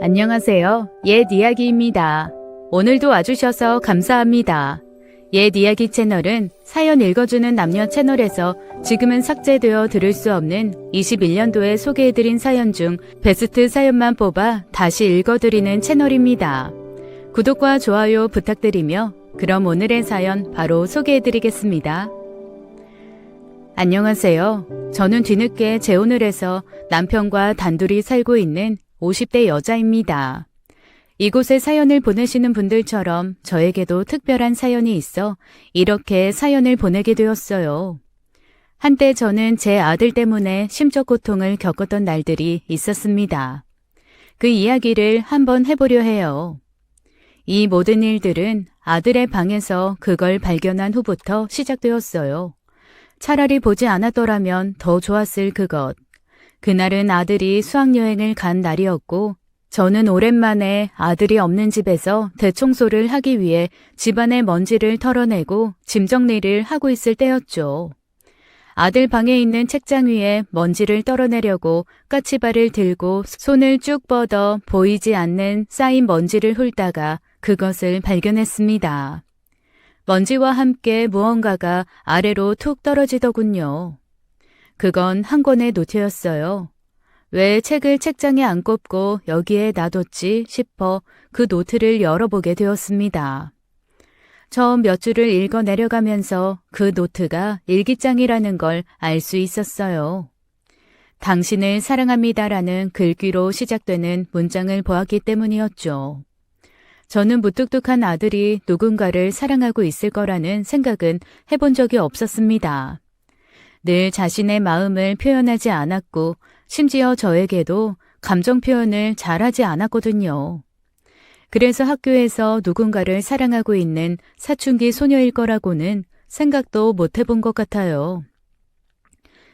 안녕하세요. 옛 이야기입니다. 오늘도 와주셔서 감사합니다. 옛 이야기 채널은 사연 읽어주는 남녀 채널에서 지금은 삭제되어 들을 수 없는 21년도에 소개해드린 사연 중 베스트 사연만 뽑아 다시 읽어드리는 채널입니다. 구독과 좋아요 부탁드리며 그럼 오늘의 사연 바로 소개해드리겠습니다. 안녕하세요. 저는 뒤늦게 재혼을 해서 남편과 단둘이 살고 있는 50대 여자입니다. 이곳에 사연을 보내시는 분들처럼 저에게도 특별한 사연이 있어 이렇게 사연을 보내게 되었어요. 한때 저는 제 아들 때문에 심적 고통을 겪었던 날들이 있었습니다. 그 이야기를 한번 해보려 해요. 이 모든 일들은 아들의 방에서 그걸 발견한 후부터 시작되었어요. 차라리 보지 않았더라면 더 좋았을 그것. 그날은 아들이 수학여행을 간 날이었고 저는 오랜만에 아들이 없는 집에서 대청소를 하기 위해 집안의 먼지를 털어내고 짐 정리를 하고 있을 때였죠. 아들 방에 있는 책장 위에 먼지를 떨어내려고 까치발을 들고 손을 쭉 뻗어 보이지 않는 쌓인 먼지를 훑다가 그것을 발견했습니다. 먼지와 함께 무언가가 아래로 툭 떨어지더군요. 그건 한 권의 노트였어요. 왜 책을 책장에 안 꼽고 여기에 놔뒀지 싶어 그 노트를 열어보게 되었습니다. 처음 몇 줄을 읽어 내려가면서 그 노트가 일기장이라는 걸 알 수 있었어요. 당신을 사랑합니다라는 글귀로 시작되는 문장을 보았기 때문이었죠. 저는 무뚝뚝한 아들이 누군가를 사랑하고 있을 거라는 생각은 해본 적이 없었습니다. 늘 자신의 마음을 표현하지 않았고 심지어 저에게도 감정 표현을 잘하지 않았거든요. 그래서 학교에서 누군가를 사랑하고 있는 사춘기 소녀일 거라고는 생각도 못 해본 것 같아요.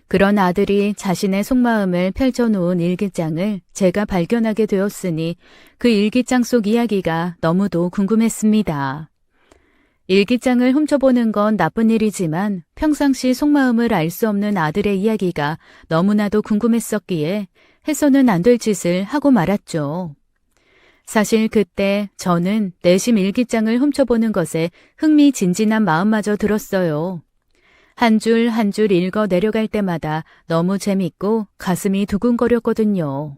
그런 아들이 자신의 속마음을 펼쳐놓은 일기장을 제가 발견하게 되었으니 그 일기장 속 이야기가 너무도 궁금했습니다. 일기장을 훔쳐보는 건 나쁜 일이지만 평상시 속마음을 알 수 없는 아들의 이야기가 너무나도 궁금했었기에 해서는 안 될 짓을 하고 말았죠. 사실 그때 저는 내심 일기장을 훔쳐보는 것에 흥미진진한 마음마저 들었어요. 한 줄 한 줄 읽어 내려갈 때마다 너무 재밌고 가슴이 두근거렸거든요.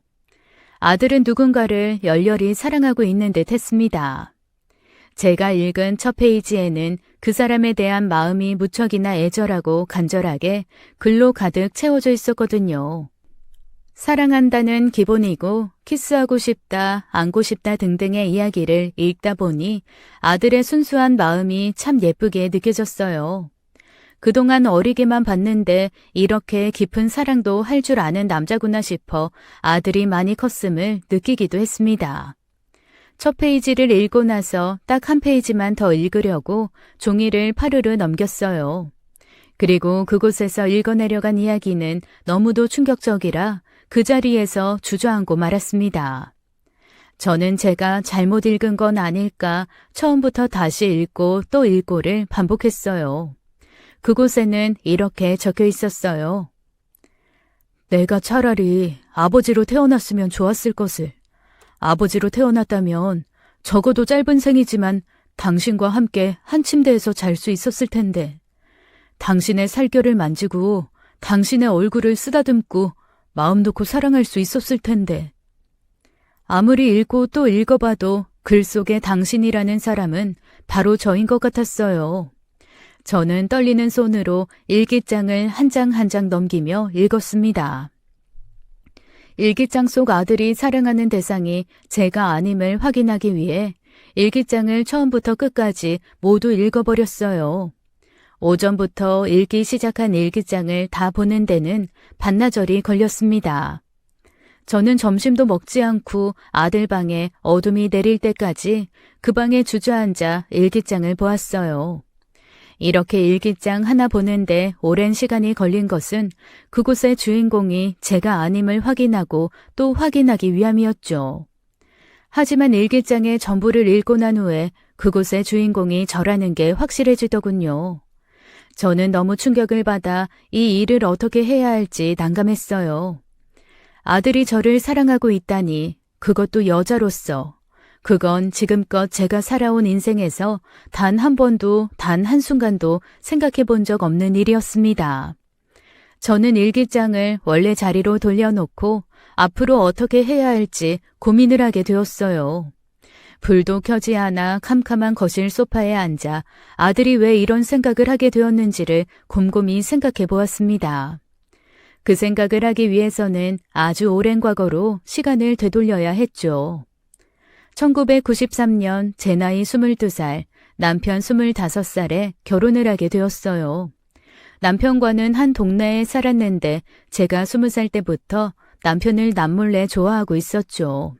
아들은 누군가를 열렬히 사랑하고 있는 듯 했습니다. 제가 읽은 첫 페이지에는 그 사람에 대한 마음이 무척이나 애절하고 간절하게 글로 가득 채워져 있었거든요. 사랑한다는 기본이고 키스하고 싶다, 안고 싶다 등등의 이야기를 읽다 보니 아들의 순수한 마음이 참 예쁘게 느껴졌어요. 그동안 어리게만 봤는데 이렇게 깊은 사랑도 할 줄 아는 남자구나 싶어 아들이 많이 컸음을 느끼기도 했습니다. 첫 페이지를 읽고 나서 딱 한 페이지만 더 읽으려고 종이를 파르르 넘겼어요. 그리고 그곳에서 읽어내려간 이야기는 너무도 충격적이라 그 자리에서 주저앉고 말았습니다. 저는 제가 잘못 읽은 건 아닐까 처음부터 다시 읽고 또 읽고를 반복했어요. 그곳에는 이렇게 적혀 있었어요. 내가 차라리 아버지로 태어났으면 좋았을 것을. 아버지로 태어났다면 적어도 짧은 생이지만 당신과 함께 한 침대에서 잘 수 있었을 텐데. 당신의 살결을 만지고 당신의 얼굴을 쓰다듬고 마음 놓고 사랑할 수 있었을 텐데. 아무리 읽고 또 읽어봐도 글 속에 당신이라는 사람은 바로 저인 것 같았어요. 저는 떨리는 손으로 일기장을 한 장 한 장 넘기며 읽었습니다. 일기장 속 아들이 사랑하는 대상이 제가 아님을 확인하기 위해 일기장을 처음부터 끝까지 모두 읽어버렸어요. 오전부터 읽기 시작한 일기장을 다 보는 데는 반나절이 걸렸습니다. 저는 점심도 먹지 않고 아들 방에 어둠이 내릴 때까지 그 방에 주저앉아 일기장을 보았어요. 이렇게 일기장 하나 보는데 오랜 시간이 걸린 것은 그곳의 주인공이 제가 아님을 확인하고 또 확인하기 위함이었죠. 하지만 일기장의 전부를 읽고 난 후에 그곳의 주인공이 저라는 게 확실해지더군요. 저는 너무 충격을 받아 이 일을 어떻게 해야 할지 난감했어요. 아들이 저를 사랑하고 있다니 그것도 여자로서. 그건 지금껏 제가 살아온 인생에서 단 한 번도, 단 한순간도 생각해 본 적 없는 일이었습니다. 저는 일기장을 원래 자리로 돌려놓고 앞으로 어떻게 해야 할지 고민을 하게 되었어요. 불도 켜지 않아 캄캄한 거실 소파에 앉아 아들이 왜 이런 생각을 하게 되었는지를 곰곰이 생각해 보았습니다. 그 생각을 하기 위해서는 아주 오랜 과거로 시간을 되돌려야 했죠. 1993년 제 나이 22살, 남편 25살에 결혼을 하게 되었어요. 남편과는 한 동네에 살았는데 제가 20살 때부터 남편을 남몰래 좋아하고 있었죠.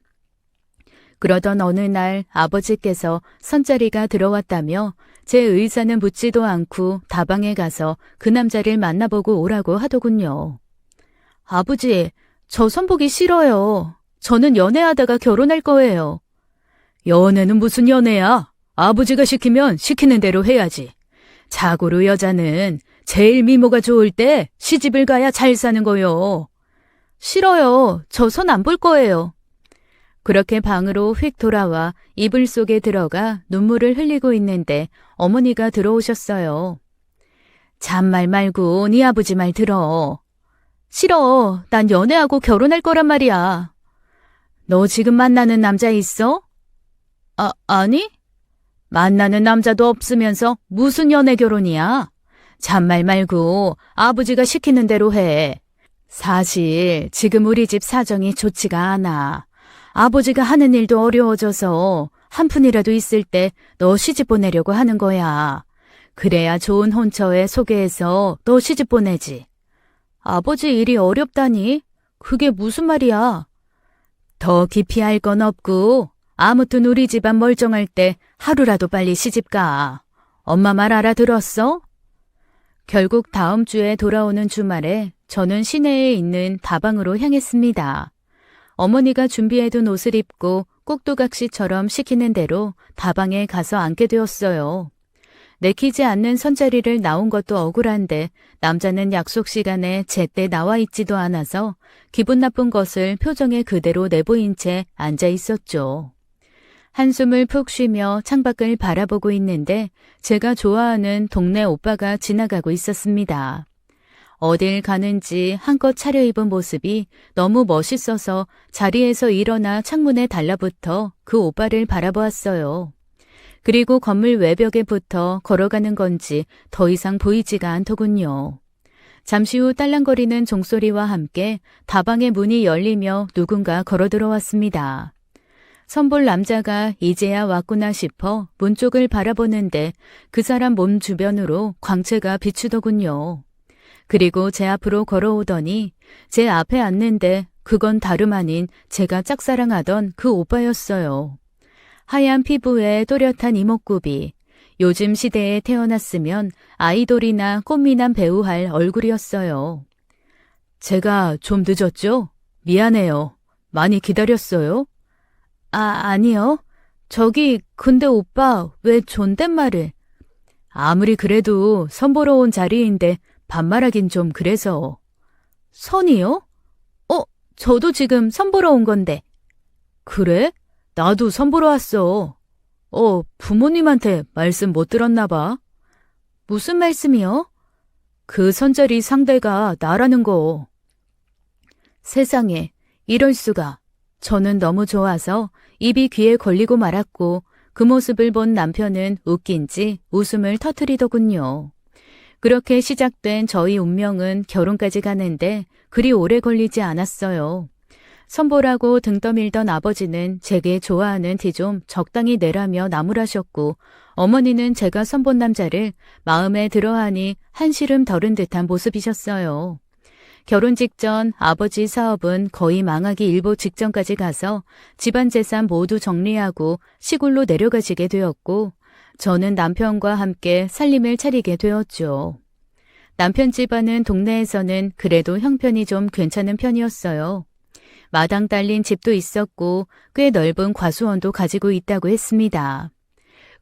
그러던 어느 날 아버지께서 선자리가 들어왔다며 제 의사는 묻지도 않고 다방에 가서 그 남자를 만나보고 오라고 하더군요. 아버지, 저 선보기 싫어요. 저는 연애하다가 결혼할 거예요. 연애는 무슨 연애야? 아버지가 시키면 시키는 대로 해야지. 자고로 여자는 제일 미모가 좋을 때 시집을 가야 잘 사는 거요. 싫어요. 저 손 안 볼 거예요. 그렇게 방으로 휙 돌아와 이불 속에 들어가 눈물을 흘리고 있는데 어머니가 들어오셨어요. 잔말 말고 네 아버지 말 들어. 싫어. 난 연애하고 결혼할 거란 말이야. 너 지금 만나는 남자 있어? 아니? 만나는 남자도 없으면서 무슨 연애 결혼이야? 잔말 말고 아버지가 시키는 대로 해. 사실 지금 우리 집 사정이 좋지가 않아. 아버지가 하는 일도 어려워져서 한 푼이라도 있을 때 너 시집 보내려고 하는 거야. 그래야 좋은 혼처에 소개해서 너 시집 보내지. 아버지 일이 어렵다니? 그게 무슨 말이야? 더 깊이 할 건 없고 아무튼 우리 집안 멀쩡할 때 하루라도 빨리 시집 가. 엄마 말 알아들었어? 결국 다음 주에 돌아오는 주말에 저는 시내에 있는 다방으로 향했습니다. 어머니가 준비해둔 옷을 입고 꼭두각시처럼 시키는 대로 다방에 가서 앉게 되었어요. 내키지 않는 선자리를 나온 것도 억울한데 남자는 약속 시간에 제때 나와 있지도 않아서 기분 나쁜 것을 표정에 그대로 내보인 채 앉아 있었죠. 한숨을 푹 쉬며 창밖을 바라보고 있는데 제가 좋아하는 동네 오빠가 지나가고 있었습니다. 어딜 가는지 한껏 차려입은 모습이 너무 멋있어서 자리에서 일어나 창문에 달라붙어 그 오빠를 바라보았어요. 그리고 건물 외벽에 붙어 걸어가는 건지 더 이상 보이지가 않더군요. 잠시 후 딸랑거리는 종소리와 함께 다방의 문이 열리며 누군가 걸어 들어왔습니다. 선볼 남자가 이제야 왔구나 싶어 문 쪽을 바라보는데 그 사람 몸 주변으로 광채가 비추더군요. 그리고 제 앞으로 걸어오더니 제 앞에 앉는데 그건 다름 아닌 제가 짝사랑하던 그 오빠였어요. 하얀 피부에 또렷한 이목구비, 요즘 시대에 태어났으면 아이돌이나 꽃미남 배우 할 얼굴이었어요. 제가 좀 늦었죠? 미안해요. 많이 기다렸어요? 아니요. 저기 근데 오빠 왜 존댓말을? 아무리 그래도 선보러 온 자리인데 반말하긴 좀 그래서. 선이요? 저도 지금 선보러 온 건데. 그래? 나도 선보러 왔어. 부모님한테 말씀 못 들었나 봐. 무슨 말씀이요? 그 선자리 상대가 나라는 거. 세상에, 이럴 수가. 저는 너무 좋아서 입이 귀에 걸리고 말았고 그 모습을 본 남편은 웃긴지 웃음을 터뜨리더군요. 그렇게 시작된 저희 운명은 결혼까지 가는데 그리 오래 걸리지 않았어요. 선보라고 등 떠밀던 아버지는 제게 좋아하는 티 좀 적당히 내라며 나무라셨고 어머니는 제가 선본 남자를 마음에 들어하니 한시름 덜은 듯한 모습이셨어요. 결혼 직전 아버지 사업은 거의 망하기 일보 직전까지 가서 집안 재산 모두 정리하고 시골로 내려가시게 되었고 저는 남편과 함께 살림을 차리게 되었죠. 남편 집안은 동네에서는 그래도 형편이 좀 괜찮은 편이었어요. 마당 딸린 집도 있었고 꽤 넓은 과수원도 가지고 있다고 했습니다.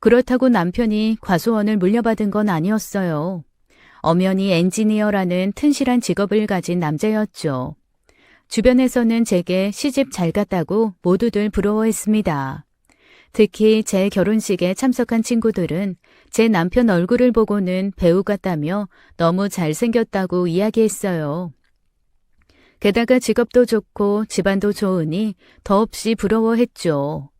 그렇다고 남편이 과수원을 물려받은 건 아니었어요. 엄연히 엔지니어라는 튼실한 직업을 가진 남자였죠. 주변에서는 제게 시집 잘 갔다고 모두들 부러워했습니다. 특히 제 결혼식에 참석한 친구들은 제 남편 얼굴을 보고는 배우 같다며 너무 잘생겼다고 이야기했어요. 게다가 직업도 좋고 집안도 좋으니 더없이 부러워했죠.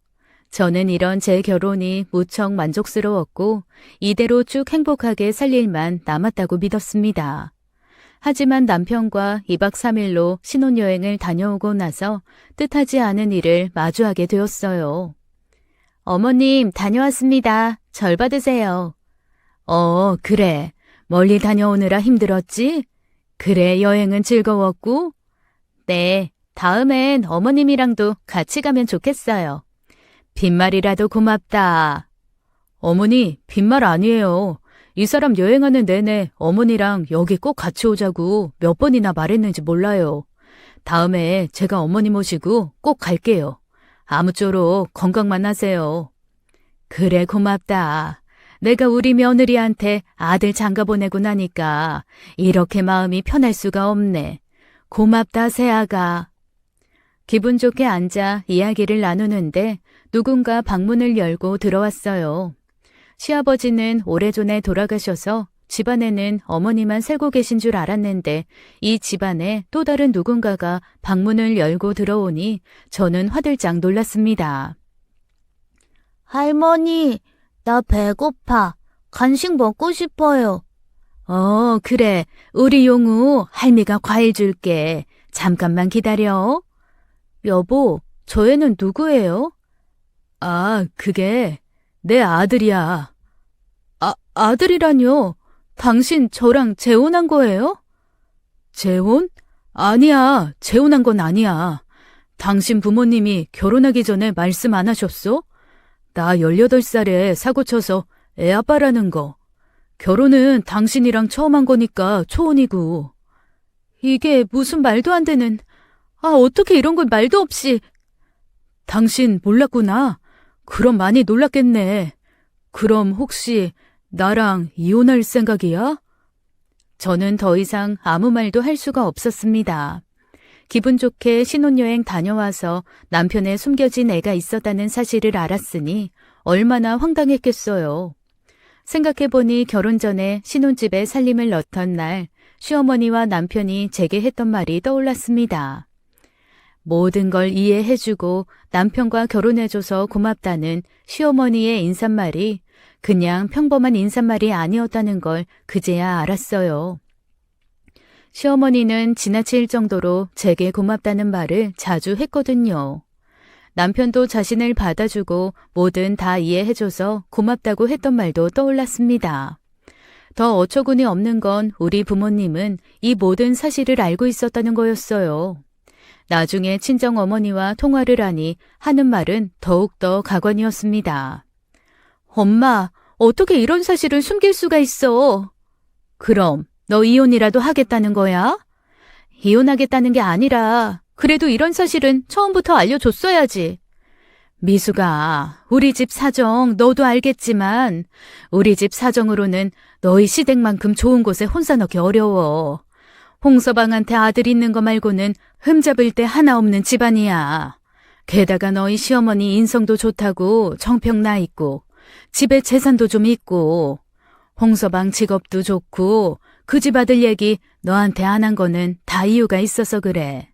저는 이런 제 결혼이 무척 만족스러웠고 이대로 쭉 행복하게 살 일만 남았다고 믿었습니다. 하지만 남편과 2박 3일로 신혼여행을 다녀오고 나서 뜻하지 않은 일을 마주하게 되었어요. 어머님, 다녀왔습니다. 절 받으세요. 그래. 멀리 다녀오느라 힘들었지? 그래, 여행은 즐거웠고? 네, 다음엔 어머님이랑도 같이 가면 좋겠어요. 빈말이라도 고맙다. 어머니, 빈말 아니에요. 이 사람 여행하는 내내 어머니랑 여기 꼭 같이 오자고 몇 번이나 말했는지 몰라요. 다음에 제가 어머니 모시고 꼭 갈게요. 아무쪼록 건강만 하세요. 그래, 고맙다. 내가 우리 며느리한테 아들 장가 보내고 나니까 이렇게 마음이 편할 수가 없네. 고맙다, 새아가. 기분 좋게 앉아 이야기를 나누는데 누군가 방문을 열고 들어왔어요. 시아버지는 오래전에 돌아가셔서 집안에는 어머니만 살고 계신 줄 알았는데 이 집안에 또 다른 누군가가 방문을 열고 들어오니 저는 화들짝 놀랐습니다. 할머니, 나 배고파. 간식 먹고 싶어요. 그래. 우리 용우 할미가 과일 줄게. 잠깐만 기다려. 여보, 저 애는 누구예요? 그게 내 아들이야. 아들이라뇨? 당신 저랑 재혼한 거예요? 재혼? 아니야, 재혼한 건 아니야. 당신 부모님이 결혼하기 전에 말씀 안 하셨어? 나 18살에 사고 쳐서 애 아빠라는 거. 결혼은 당신이랑 처음 한 거니까 초혼이고. 이게 무슨 말도 안 되는... 어떻게 이런 걸 말도 없이... 당신 몰랐구나. 그럼 많이 놀랐겠네. 그럼 혹시 나랑 이혼할 생각이야? 저는 더 이상 아무 말도 할 수가 없었습니다. 기분 좋게 신혼여행 다녀와서 남편의 숨겨진 애가 있었다는 사실을 알았으니 얼마나 황당했겠어요. 생각해보니 결혼 전에 신혼집에 살림을 넣던 날 시어머니와 남편이 제게 했던 말이 떠올랐습니다. 모든 걸 이해해주고 남편과 결혼해줘서 고맙다는 시어머니의 인사말이 그냥 평범한 인사말이 아니었다는 걸 그제야 알았어요. 시어머니는 지나칠 정도로 제게 고맙다는 말을 자주 했거든요. 남편도 자신을 받아주고 뭐든 다 이해해줘서 고맙다고 했던 말도 떠올랐습니다. 더 어처구니 없는 건 우리 부모님은 이 모든 사실을 알고 있었다는 거였어요. 나중에 친정어머니와 통화를 하니 하는 말은 더욱더 가관이었습니다. 엄마, 어떻게 이런 사실을 숨길 수가 있어? 그럼 너 이혼이라도 하겠다는 거야? 이혼하겠다는 게 아니라 그래도 이런 사실은 처음부터 알려줬어야지. 미숙아, 우리 집 사정 너도 알겠지만 우리 집 사정으로는 너희 시댁만큼 좋은 곳에 혼자 넣기 어려워. 홍서방한테 아들 있는 거 말고는 흠잡을 데 하나 없는 집안이야. 게다가 너희 시어머니 인성도 좋다고 정평 나 있고 집에 재산도 좀 있고 홍서방 직업도 좋고 그 집 아들 얘기 너한테 안 한 거는 다 이유가 있어서 그래.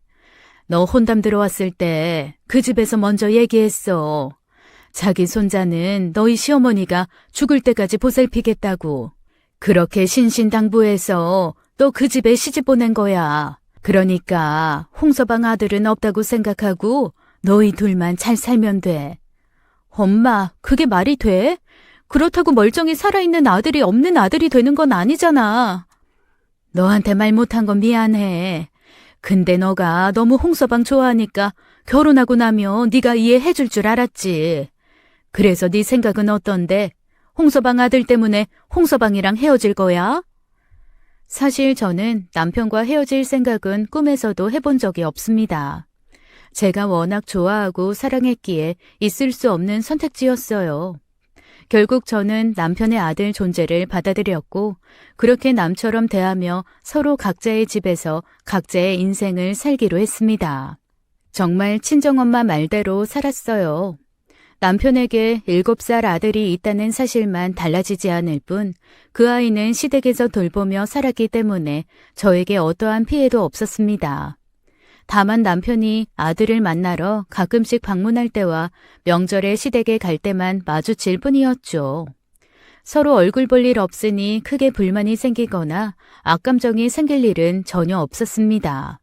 너 혼담 들어왔을 때 그 집에서 먼저 얘기했어. 자기 손자는 너희 시어머니가 죽을 때까지 보살피겠다고. 그렇게 신신당부해서 또 그 집에 시집 보낸 거야. 그러니까 홍서방 아들은 없다고 생각하고 너희 둘만 잘 살면 돼. 엄마, 그게 말이 돼? 그렇다고 멀쩡히 살아있는 아들이 없는 아들이 되는 건 아니잖아. 너한테 말 못한 건 미안해. 근데 너가 너무 홍서방 좋아하니까 결혼하고 나면 네가 이해해 줄 줄 알았지. 그래서 네 생각은 어떤데? 홍서방 아들 때문에 홍서방이랑 헤어질 거야? 사실 저는 남편과 헤어질 생각은 꿈에서도 해본 적이 없습니다. 제가 워낙 좋아하고 사랑했기에 있을 수 없는 선택지였어요. 결국 저는 남편의 아들 존재를 받아들였고 그렇게 남처럼 대하며 서로 각자의 집에서 각자의 인생을 살기로 했습니다. 정말 친정엄마 말대로 살았어요. 남편에게 7살 아들이 있다는 사실만 달라지지 않을 뿐 그 아이는 시댁에서 돌보며 살았기 때문에 저에게 어떠한 피해도 없었습니다. 다만 남편이 아들을 만나러 가끔씩 방문할 때와 명절에 시댁에 갈 때만 마주칠 뿐이었죠. 서로 얼굴 볼 일 없으니 크게 불만이 생기거나 악감정이 생길 일은 전혀 없었습니다.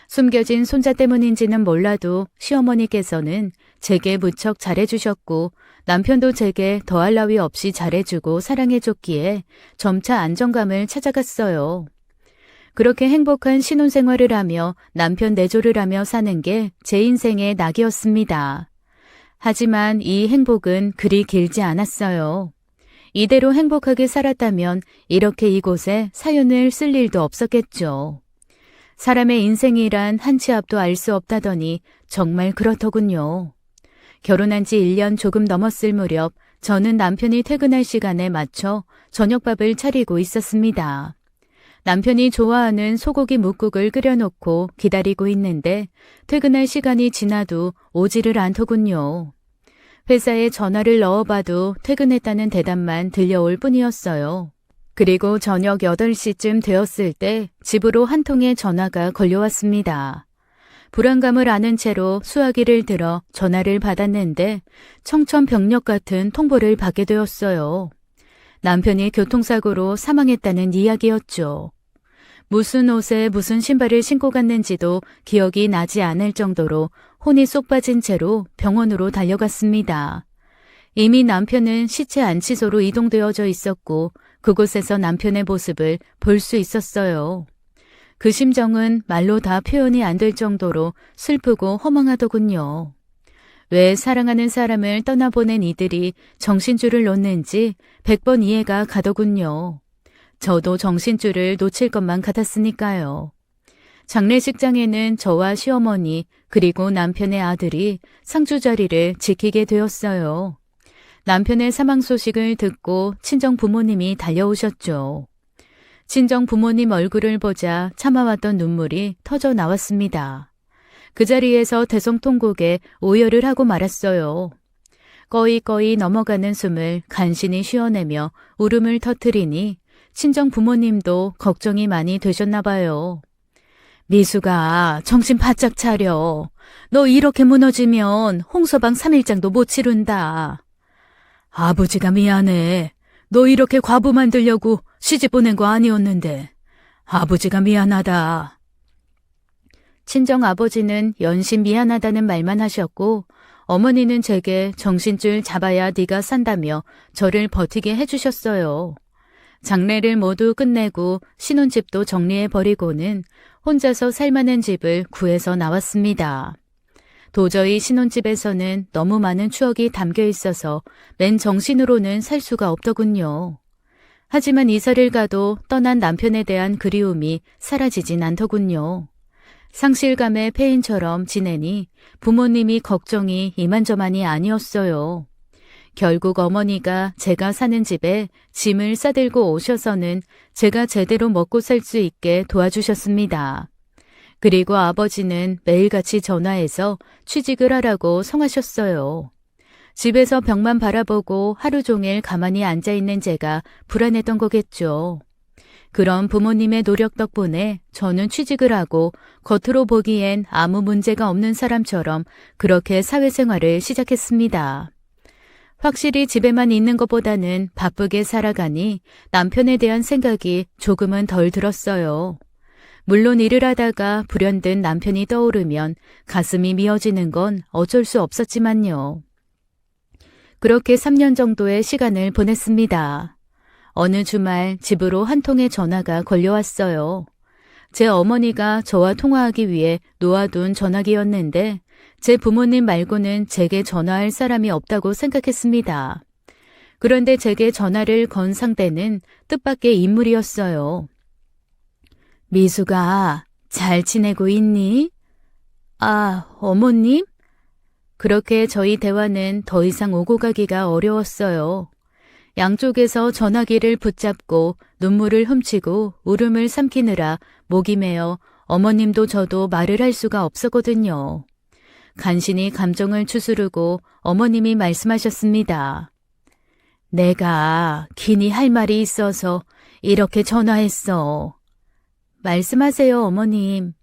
숨겨진 손자 때문인지는 몰라도 시어머니께서는 제게 무척 잘해주셨고 남편도 제게 더할 나위 없이 잘해주고 사랑해줬기에 점차 안정감을 찾아갔어요. 그렇게 행복한 신혼생활을 하며 남편 내조를 하며 사는 게 제 인생의 낙이었습니다. 하지만 이 행복은 그리 길지 않았어요. 이대로 행복하게 살았다면 이렇게 이곳에 사연을 쓸 일도 없었겠죠. 사람의 인생이란 한 치 앞도 알 수 없다더니 정말 그렇더군요. 결혼한 지 1년 조금 넘었을 무렵 저는 남편이 퇴근할 시간에 맞춰 저녁밥을 차리고 있었습니다. 남편이 좋아하는 소고기 뭇국을 끓여놓고 기다리고 있는데 퇴근할 시간이 지나도 오지를 않더군요. 회사에 전화를 넣어봐도 퇴근했다는 대답만 들려올 뿐이었어요. 그리고 저녁 8시쯤 되었을 때 집으로 한 통의 전화가 걸려왔습니다. 불안감을 아는 채로 수화기를 들어 전화를 받았는데 청천벽력 같은 통보를 받게 되었어요. 남편이 교통사고로 사망했다는 이야기였죠. 무슨 옷에 무슨 신발을 신고 갔는지도 기억이 나지 않을 정도로 혼이 쏙 빠진 채로 병원으로 달려갔습니다. 이미 남편은 시체 안치소로 이동되어져 있었고 그곳에서 남편의 모습을 볼 수 있었어요. 그 심정은 말로 다 표현이 안 될 정도로 슬프고 허망하더군요. 왜 사랑하는 사람을 떠나보낸 이들이 정신줄을 놓는지 100번 이해가 가더군요. 저도 정신줄을 놓칠 것만 같았으니까요. 장례식장에는 저와 시어머니 그리고 남편의 아들이 상주 자리를 지키게 되었어요. 남편의 사망 소식을 듣고 친정 부모님이 달려오셨죠. 친정 부모님 얼굴을 보자 참아왔던 눈물이 터져 나왔습니다. 그 자리에서 대성통곡에 오열을 하고 말았어요. 꺼이꺼이 넘어가는 숨을 간신히 쉬어내며 울음을 터뜨리니 친정 부모님도 걱정이 많이 되셨나 봐요. 미수가 정신 바짝 차려. 너 이렇게 무너지면 홍서방 3일장도 못 치른다. 아버지가 미안해. 너 이렇게 과부 만들려고 시집 보낸 거 아니었는데. 아버지가 미안하다. 친정 아버지는 연신 미안하다는 말만 하셨고 어머니는 제게 정신줄 잡아야 네가 산다며 저를 버티게 해주셨어요. 장례를 모두 끝내고 신혼집도 정리해버리고는 혼자서 살만한 집을 구해서 나왔습니다. 도저히 신혼집에서는 너무 많은 추억이 담겨 있어서 맨 정신으로는 살 수가 없더군요. 하지만 이사를 가도 떠난 남편에 대한 그리움이 사라지진 않더군요. 상실감의 폐인처럼 지내니 부모님이 걱정이 이만저만이 아니었어요. 결국 어머니가 제가 사는 집에 짐을 싸들고 오셔서는 제가 제대로 먹고 살 수 있게 도와주셨습니다. 그리고 아버지는 매일같이 전화해서 취직을 하라고 성하셨어요. 집에서 벽만 바라보고 하루 종일 가만히 앉아있는 제가 불안했던 거겠죠. 그런 부모님의 노력 덕분에 저는 취직을 하고 겉으로 보기엔 아무 문제가 없는 사람처럼 그렇게 사회생활을 시작했습니다. 확실히 집에만 있는 것보다는 바쁘게 살아가니 남편에 대한 생각이 조금은 덜 들었어요. 물론 일을 하다가 불현듯 남편이 떠오르면 가슴이 미어지는 건 어쩔 수 없었지만요. 그렇게 3년 정도의 시간을 보냈습니다. 어느 주말 집으로 한 통의 전화가 걸려왔어요. 제 어머니가 저와 통화하기 위해 놓아둔 전화기였는데 제 부모님 말고는 제게 전화할 사람이 없다고 생각했습니다. 그런데 제게 전화를 건 상대는 뜻밖의 인물이었어요. 미수가 잘 지내고 있니? 아, 어머님? 그렇게 저희 대화는 더 이상 오고 가기가 어려웠어요. 양쪽에서 전화기를 붙잡고 눈물을 훔치고 울음을 삼키느라 목이 메어 어머님도 저도 말을 할 수가 없었거든요. 간신히 감정을 추스르고 어머님이 말씀하셨습니다. 내가 긴히 할 말이 있어서 이렇게 전화했어. 말씀하세요, 어머님.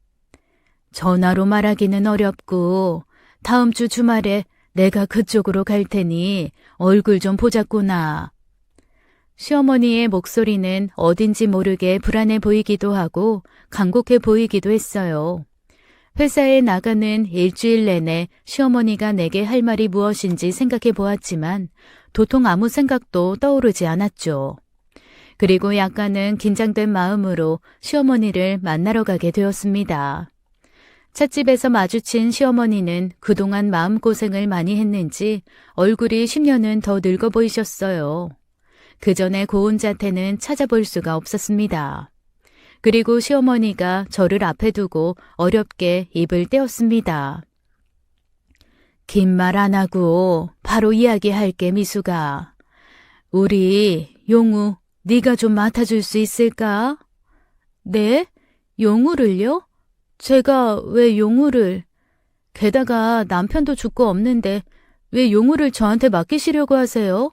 전화로 말하기는 어렵고 다음 주 주말에 내가 그쪽으로 갈 테니 얼굴 좀 보자꾸나. 시어머니의 목소리는 어딘지 모르게 불안해 보이기도 하고 간곡해 보이기도 했어요. 회사에 나가는 일주일 내내 시어머니가 내게 할 말이 무엇인지 생각해 보았지만 도통 아무 생각도 떠오르지 않았죠. 그리고 약간은 긴장된 마음으로 시어머니를 만나러 가게 되었습니다. 찻집에서 마주친 시어머니는 그동안 마음고생을 많이 했는지 얼굴이 10년은 더 늙어 보이셨어요. 그 전에 고운 자태는 찾아볼 수가 없었습니다. 그리고 시어머니가 저를 앞에 두고 어렵게 입을 떼었습니다. 긴 말 안 하고 바로 이야기할게, 미수가. 우리 용우 네가 좀 맡아줄 수 있을까? 네? 용우를요? 제가 왜 용우를? 게다가 남편도 죽고 없는데 왜 용우를 저한테 맡기시려고 하세요?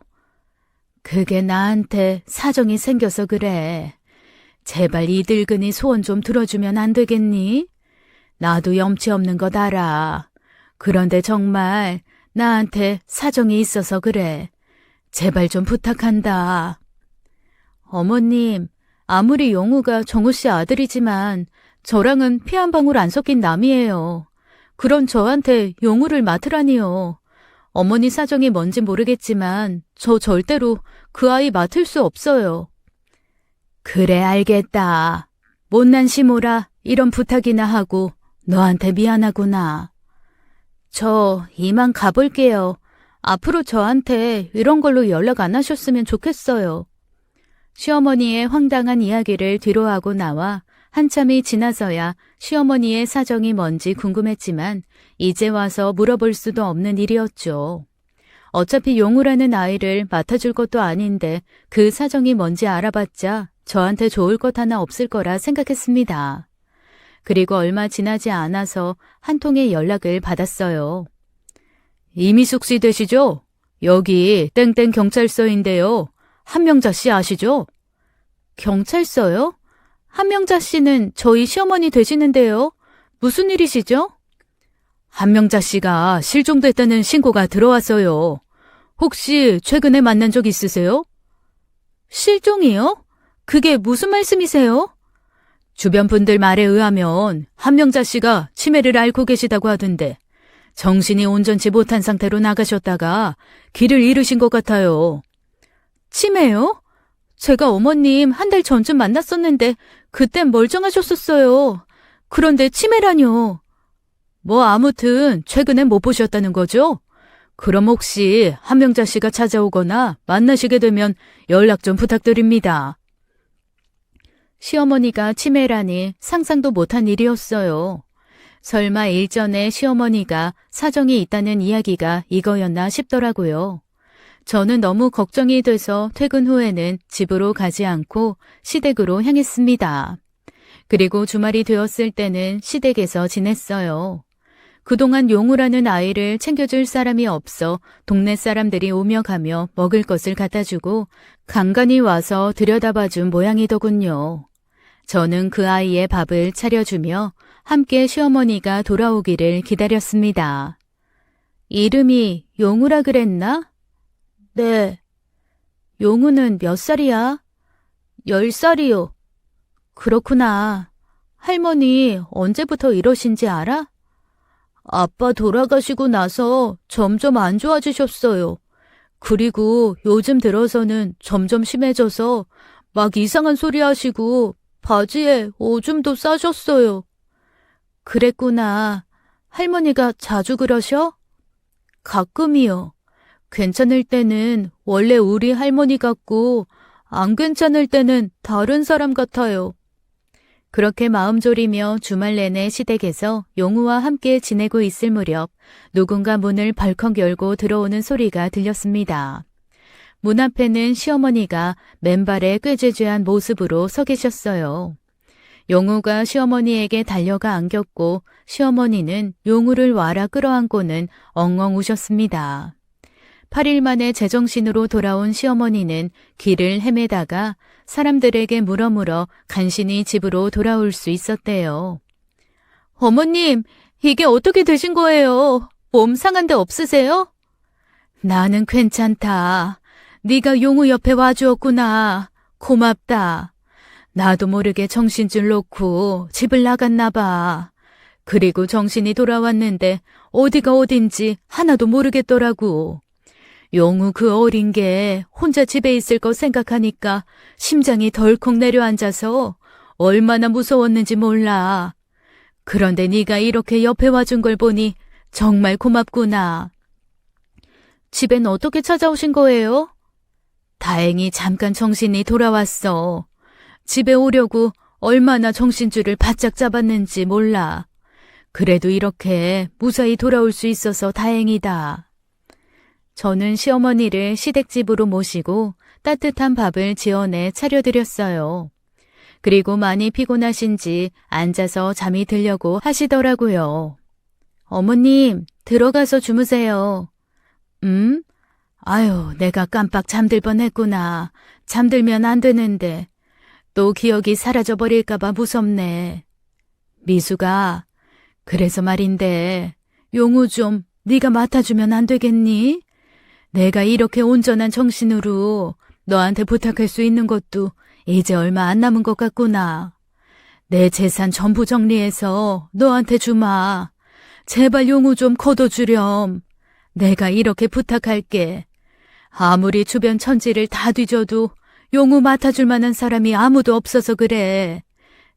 그게 나한테 사정이 생겨서 그래. 제발 이 늙은이 소원 좀 들어주면 안 되겠니? 나도 염치 없는 것 알아. 그런데 정말 나한테 사정이 있어서 그래. 제발 좀 부탁한다. 어머님, 아무리 용우가 정우 씨 아들이지만 저랑은 피 한 방울 안 섞인 남이에요. 그런 저한테 용우를 맡으라니요. 어머니 사정이 뭔지 모르겠지만 저 절대로 그 아이 맡을 수 없어요. 그래, 알겠다. 못난 시모라 이런 부탁이나 하고 너한테 미안하구나. 저 이만 가볼게요. 앞으로 저한테 이런 걸로 연락 안 하셨으면 좋겠어요. 시어머니의 황당한 이야기를 뒤로하고 나와 한참이 지나서야 시어머니의 사정이 뭔지 궁금했지만 이제 와서 물어볼 수도 없는 일이었죠. 어차피 용우라는 아이를 맡아줄 것도 아닌데 그 사정이 뭔지 알아봤자 저한테 좋을 것 하나 없을 거라 생각했습니다. 그리고 얼마 지나지 않아서 한 통의 연락을 받았어요. 이미숙 씨 되시죠? 여기 땡땡 경찰서인데요. 한명자 씨 아시죠? 경찰서요? 한명자 씨는 저희 시어머니 되시는데요. 무슨 일이시죠? 한명자 씨가 실종됐다는 신고가 들어왔어요. 혹시 최근에 만난 적 있으세요? 실종이요? 그게 무슨 말씀이세요? 주변 분들 말에 의하면 한명자 씨가 치매를 앓고 계시다고 하던데 정신이 온전치 못한 상태로 나가셨다가 길을 잃으신 것 같아요. 치매요? 제가 어머님 한 달 전쯤 만났었는데 그땐 멀쩡하셨었어요. 그런데 치매라뇨. 뭐 아무튼 최근엔 못 보셨다는 거죠? 그럼 혹시 한명자 씨가 찾아오거나 만나시게 되면 연락 좀 부탁드립니다. 시어머니가 치매라니 상상도 못한 일이었어요. 설마 일전에 시어머니가 사정이 있다는 이야기가 이거였나 싶더라고요. 저는 너무 걱정이 돼서 퇴근 후에는 집으로 가지 않고 시댁으로 향했습니다. 그리고 주말이 되었을 때는 시댁에서 지냈어요. 그동안 용우라는 아이를 챙겨줄 사람이 없어 동네 사람들이 오며 가며 먹을 것을 갖다주고 간간히 와서 들여다봐준 모양이더군요. 저는 그 아이의 밥을 차려주며 함께 시어머니가 돌아오기를 기다렸습니다. 이름이 용우라 그랬나? 네. 용우는 몇 살이야? 10살이요. 그렇구나. 할머니 언제부터 이러신지 알아? 아빠 돌아가시고 나서 점점 안 좋아지셨어요. 그리고 요즘 들어서는 점점 심해져서 막 이상한 소리 하시고 바지에 오줌도 싸셨어요. 그랬구나. 할머니가 자주 그러셔? 가끔이요. 괜찮을 때는 원래 우리 할머니 같고 안 괜찮을 때는 다른 사람 같아요. 그렇게 마음 졸이며 주말 내내 시댁에서 용우와 함께 지내고 있을 무렵 누군가 문을 벌컥 열고 들어오는 소리가 들렸습니다. 문 앞에는 시어머니가 맨발에 꾀죄죄한 모습으로 서 계셨어요. 용우가 시어머니에게 달려가 안겼고 시어머니는 용우를 와라 끌어안고는 엉엉 우셨습니다. 8일 만에 제정신으로 돌아온 시어머니는 길을 헤매다가 사람들에게 물어물어 간신히 집으로 돌아올 수 있었대요. 어머님, 이게 어떻게 되신 거예요? 몸 상한 데 없으세요? 나는 괜찮다. 네가 용우 옆에 와주었구나. 고맙다. 나도 모르게 정신줄 놓고 집을 나갔나 봐. 그리고 정신이 돌아왔는데 어디가 어딘지 하나도 모르겠더라고. 용우 그 어린 게 혼자 집에 있을 거 생각하니까 심장이 덜컥 내려앉아서 얼마나 무서웠는지 몰라. 그런데 네가 이렇게 옆에 와준 걸 보니 정말 고맙구나. 집엔 어떻게 찾아오신 거예요? 다행히 잠깐 정신이 돌아왔어. 집에 오려고 얼마나 정신줄을 바짝 잡았는지 몰라. 그래도 이렇게 무사히 돌아올 수 있어서 다행이다. 저는 시어머니를 시댁집으로 모시고 따뜻한 밥을 지어내 차려드렸어요. 그리고 많이 피곤하신지 앉아서 잠이 들려고 하시더라고요. 어머님, 들어가서 주무세요. 아유, 내가 깜빡 잠들 뻔했구나. 잠들면 안 되는데. 또 기억이 사라져버릴까봐 무섭네. 미수가, 그래서 말인데 용우 좀 네가 맡아주면 안 되겠니? 내가 이렇게 온전한 정신으로 너한테 부탁할 수 있는 것도 이제 얼마 안 남은 것 같구나. 내 재산 전부 정리해서 너한테 주마. 제발 용우 좀 거둬주렴. 내가 이렇게 부탁할게. 아무리 주변 천지를 다 뒤져도 용우 맡아줄 만한 사람이 아무도 없어서 그래.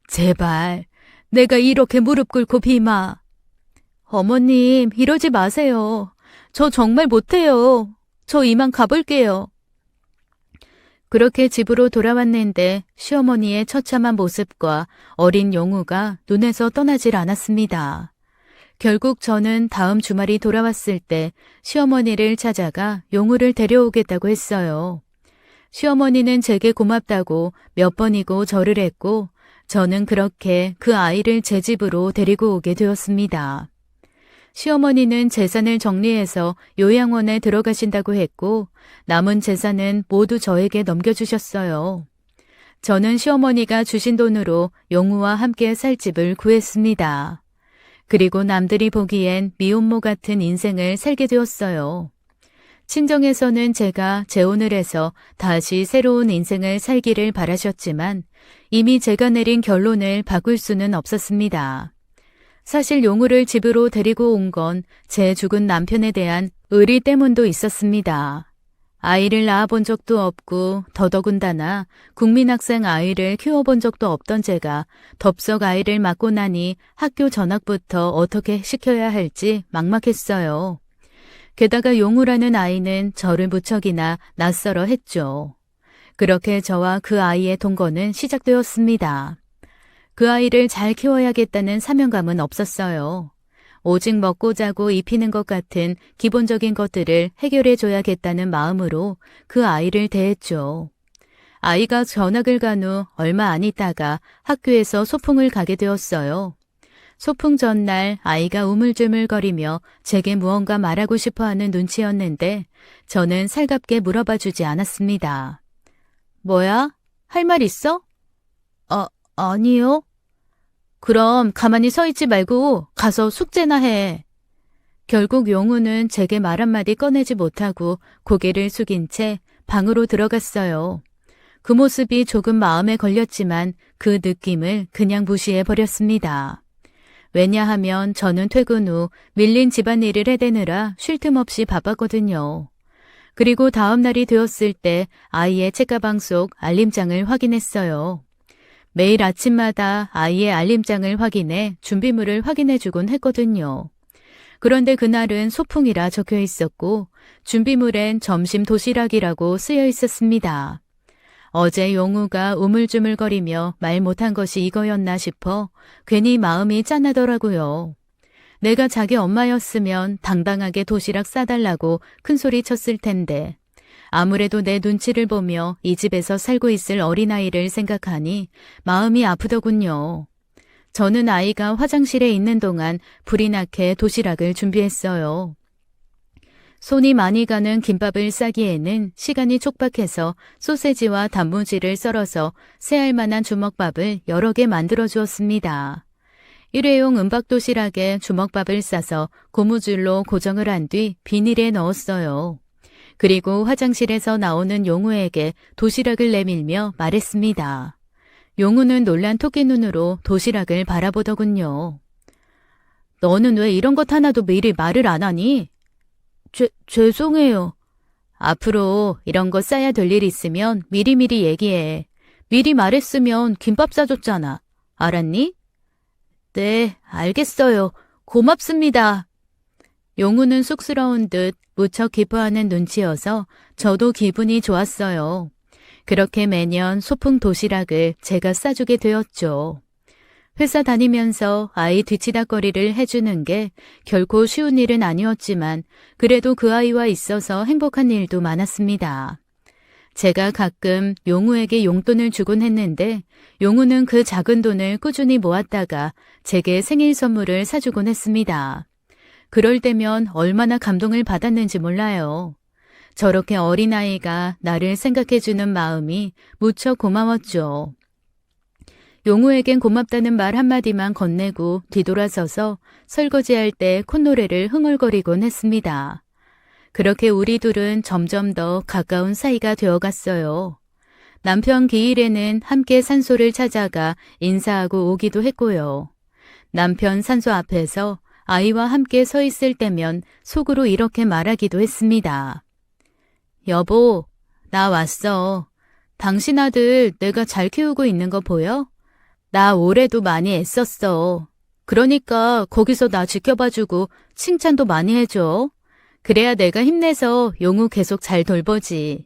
제발 내가 이렇게 무릎 꿇고 비마. 어머님, 이러지 마세요. 저 정말 못해요. 저 이만 가볼게요. 그렇게 집으로 돌아왔는데 시어머니의 처참한 모습과 어린 용우가 눈에서 떠나질 않았습니다. 결국 저는 다음 주말이 돌아왔을 때 시어머니를 찾아가 용우를 데려오겠다고 했어요. 시어머니는 제게 고맙다고 몇 번이고 절을 했고 저는 그렇게 그 아이를 제 집으로 데리고 오게 되었습니다. 시어머니는 재산을 정리해서 요양원에 들어가신다고 했고 남은 재산은 모두 저에게 넘겨주셨어요. 저는 시어머니가 주신 돈으로 용우와 함께 살 집을 구했습니다. 그리고 남들이 보기엔 미혼모 같은 인생을 살게 되었어요. 친정에서는 제가 재혼을 해서 다시 새로운 인생을 살기를 바라셨지만 이미 제가 내린 결론을 바꿀 수는 없었습니다. 사실 용우를 집으로 데리고 온 건 제 죽은 남편에 대한 의리 때문도 있었습니다. 아이를 낳아본 적도 없고 더더군다나 국민학생 아이를 키워본 적도 없던 제가 덥석 아이를 맡고 나니 학교 전학부터 어떻게 시켜야 할지 막막했어요. 게다가 용우라는 아이는 저를 무척이나 낯설어 했죠. 그렇게 저와 그 아이의 동거는 시작되었습니다. 그 아이를 잘 키워야겠다는 사명감은 없었어요. 오직 먹고 자고 입히는 것 같은 기본적인 것들을 해결해 줘야겠다는 마음으로 그 아이를 대했죠. 아이가 전학을 간 후 얼마 안 있다가 학교에서 소풍을 가게 되었어요. 소풍 전날 아이가 우물쭈물거리며 제게 무언가 말하고 싶어하는 눈치였는데 저는 살갑게 물어봐 주지 않았습니다. 뭐야? 할 말 있어? 아니요. 그럼 가만히 서 있지 말고 가서 숙제나 해. 결국 용우는 제게 말 한마디 꺼내지 못하고 고개를 숙인 채 방으로 들어갔어요. 그 모습이 조금 마음에 걸렸지만 그 느낌을 그냥 무시해버렸습니다. 왜냐하면 저는 퇴근 후 밀린 집안일을 해대느라 쉴 틈 없이 바빴거든요. 그리고 다음 날이 되었을 때 아이의 책가방 속 알림장을 확인했어요. 매일 아침마다 아이의 알림장을 확인해 준비물을 확인해주곤 했거든요. 그런데 그날은 소풍이라 적혀 있었고 준비물엔 점심 도시락이라고 쓰여 있었습니다. 어제 용우가 우물쭈물거리며 말 못한 것이 이거였나 싶어 괜히 마음이 짠하더라고요. 내가 자기 엄마였으면 당당하게 도시락 싸달라고 큰소리 쳤을 텐데 아무래도 내 눈치를 보며 이 집에서 살고 있을 어린아이를 생각하니 마음이 아프더군요. 저는 아이가 화장실에 있는 동안 불이 나게 도시락을 준비했어요. 손이 많이 가는 김밥을 싸기에는 시간이 촉박해서 소세지와 단무지를 썰어서 새알 만한 주먹밥을 여러 개 만들어 주었습니다. 일회용 은박 도시락에 주먹밥을 싸서 고무줄로 고정을 한 뒤 비닐에 넣었어요. 그리고 화장실에서 나오는 용우에게 도시락을 내밀며 말했습니다. 용우는 놀란 토끼 눈으로 도시락을 바라보더군요. 너는 왜 이런 것 하나도 미리 말을 안 하니? 죄송해요. 앞으로 이런 거 싸야 될 일 있으면 미리미리 얘기해. 미리 말했으면 김밥 싸줬잖아. 알았니? 네, 알겠어요. 고맙습니다. 용우는 쑥스러운 듯 무척 기뻐하는 눈치여서 저도 기분이 좋았어요. 그렇게 매년 소풍 도시락을 제가 싸주게 되었죠. 회사 다니면서 아이 뒤치다꺼리를 해주는 게 결코 쉬운 일은 아니었지만 그래도 그 아이와 있어서 행복한 일도 많았습니다. 제가 가끔 용우에게 용돈을 주곤 했는데 용우는 그 작은 돈을 꾸준히 모았다가 제게 생일 선물을 사주곤 했습니다. 그럴 때면 얼마나 감동을 받았는지 몰라요. 저렇게 어린아이가 나를 생각해주는 마음이 무척 고마웠죠. 용우에겐 고맙다는 말 한마디만 건네고 뒤돌아서서 설거지할 때 콧노래를 흥얼거리곤 했습니다. 그렇게 우리 둘은 점점 더 가까운 사이가 되어갔어요. 남편 기일에는 함께 산소를 찾아가 인사하고 오기도 했고요. 남편 산소 앞에서 아이와 함께 서 있을 때면 속으로 이렇게 말하기도 했습니다. 여보, 나 왔어. 당신 아들 내가 잘 키우고 있는 거 보여? 나 올해도 많이 애썼어. 그러니까 거기서 나 지켜봐주고 칭찬도 많이 해줘. 그래야 내가 힘내서 용우 계속 잘 돌보지.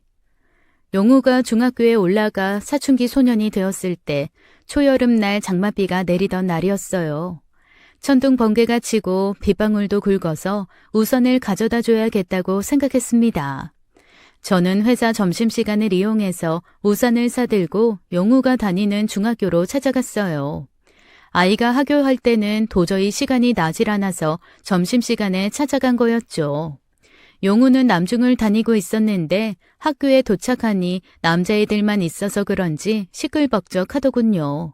용우가 중학교에 올라가 사춘기 소년이 되었을 때 초여름날 장맛비가 내리던 날이었어요. 천둥 번개가 치고 빗방울도 굵어서 우산을 가져다 줘야겠다고 생각했습니다. 저는 회사 점심시간을 이용해서 우산을 사들고 용우가 다니는 중학교로 찾아갔어요. 아이가 하교할 때는 도저히 시간이 나질 않아서 점심시간에 찾아간 거였죠. 용우는 남중을 다니고 있었는데 학교에 도착하니 남자애들만 있어서 그런지 시끌벅적하더군요.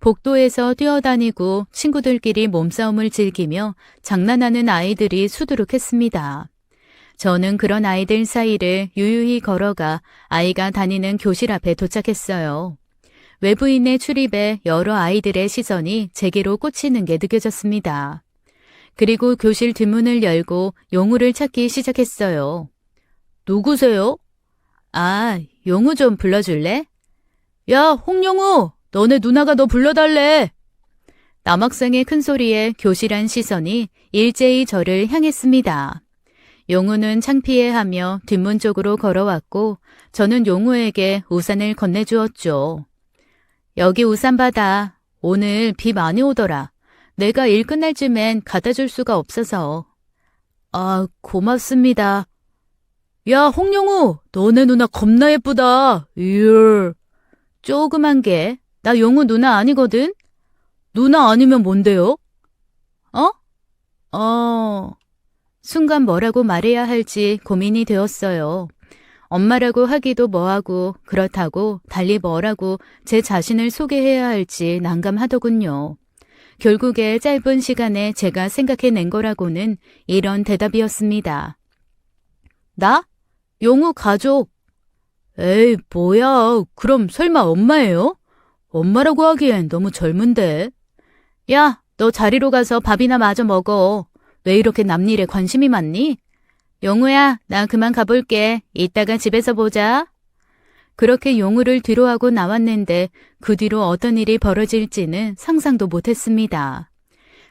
복도에서 뛰어다니고 친구들끼리 몸싸움을 즐기며 장난하는 아이들이 수두룩했습니다. 저는 그런 아이들 사이를 유유히 걸어가 아이가 다니는 교실 앞에 도착했어요. 외부인의 출입에 여러 아이들의 시선이 제게로 꽂히는 게 느껴졌습니다. 그리고 교실 뒷문을 열고 용우를 찾기 시작했어요. 누구세요? 아, 용우 좀 불러줄래? 야, 홍용우! 너네 누나가 너 불러달래! 남학생의 큰 소리에 교실 안 시선이 일제히 저를 향했습니다. 용우는 창피해하며 뒷문 쪽으로 걸어왔고 저는 용우에게 우산을 건네주었죠. 여기 우산 받아. 오늘 비 많이 오더라. 내가 일 끝날 쯤엔 갖다 줄 수가 없어서. 아, 고맙습니다. 야, 홍용우, 너네 누나 겁나 예쁘다. 이얼. 조그만 게. 나 용우 누나 아니거든? 누나 아니면 뭔데요? 순간 뭐라고 말해야 할지 고민이 되었어요. 엄마라고 하기도 뭐하고 그렇다고 달리 뭐라고 제 자신을 소개해야 할지 난감하더군요. 결국에 짧은 시간에 제가 생각해낸 거라고는 이런 대답이었습니다. 나? 용우 가족. 에이, 뭐야. 그럼 설마 엄마예요? 엄마라고 하기엔 너무 젊은데. 야, 너 자리로 가서 밥이나 마저 먹어. 왜 이렇게 남일에 관심이 많니? 용우야, 나 그만 가볼게. 이따가 집에서 보자. 그렇게 용우를 뒤로 하고 나왔는데 그 뒤로 어떤 일이 벌어질지는 상상도 못했습니다.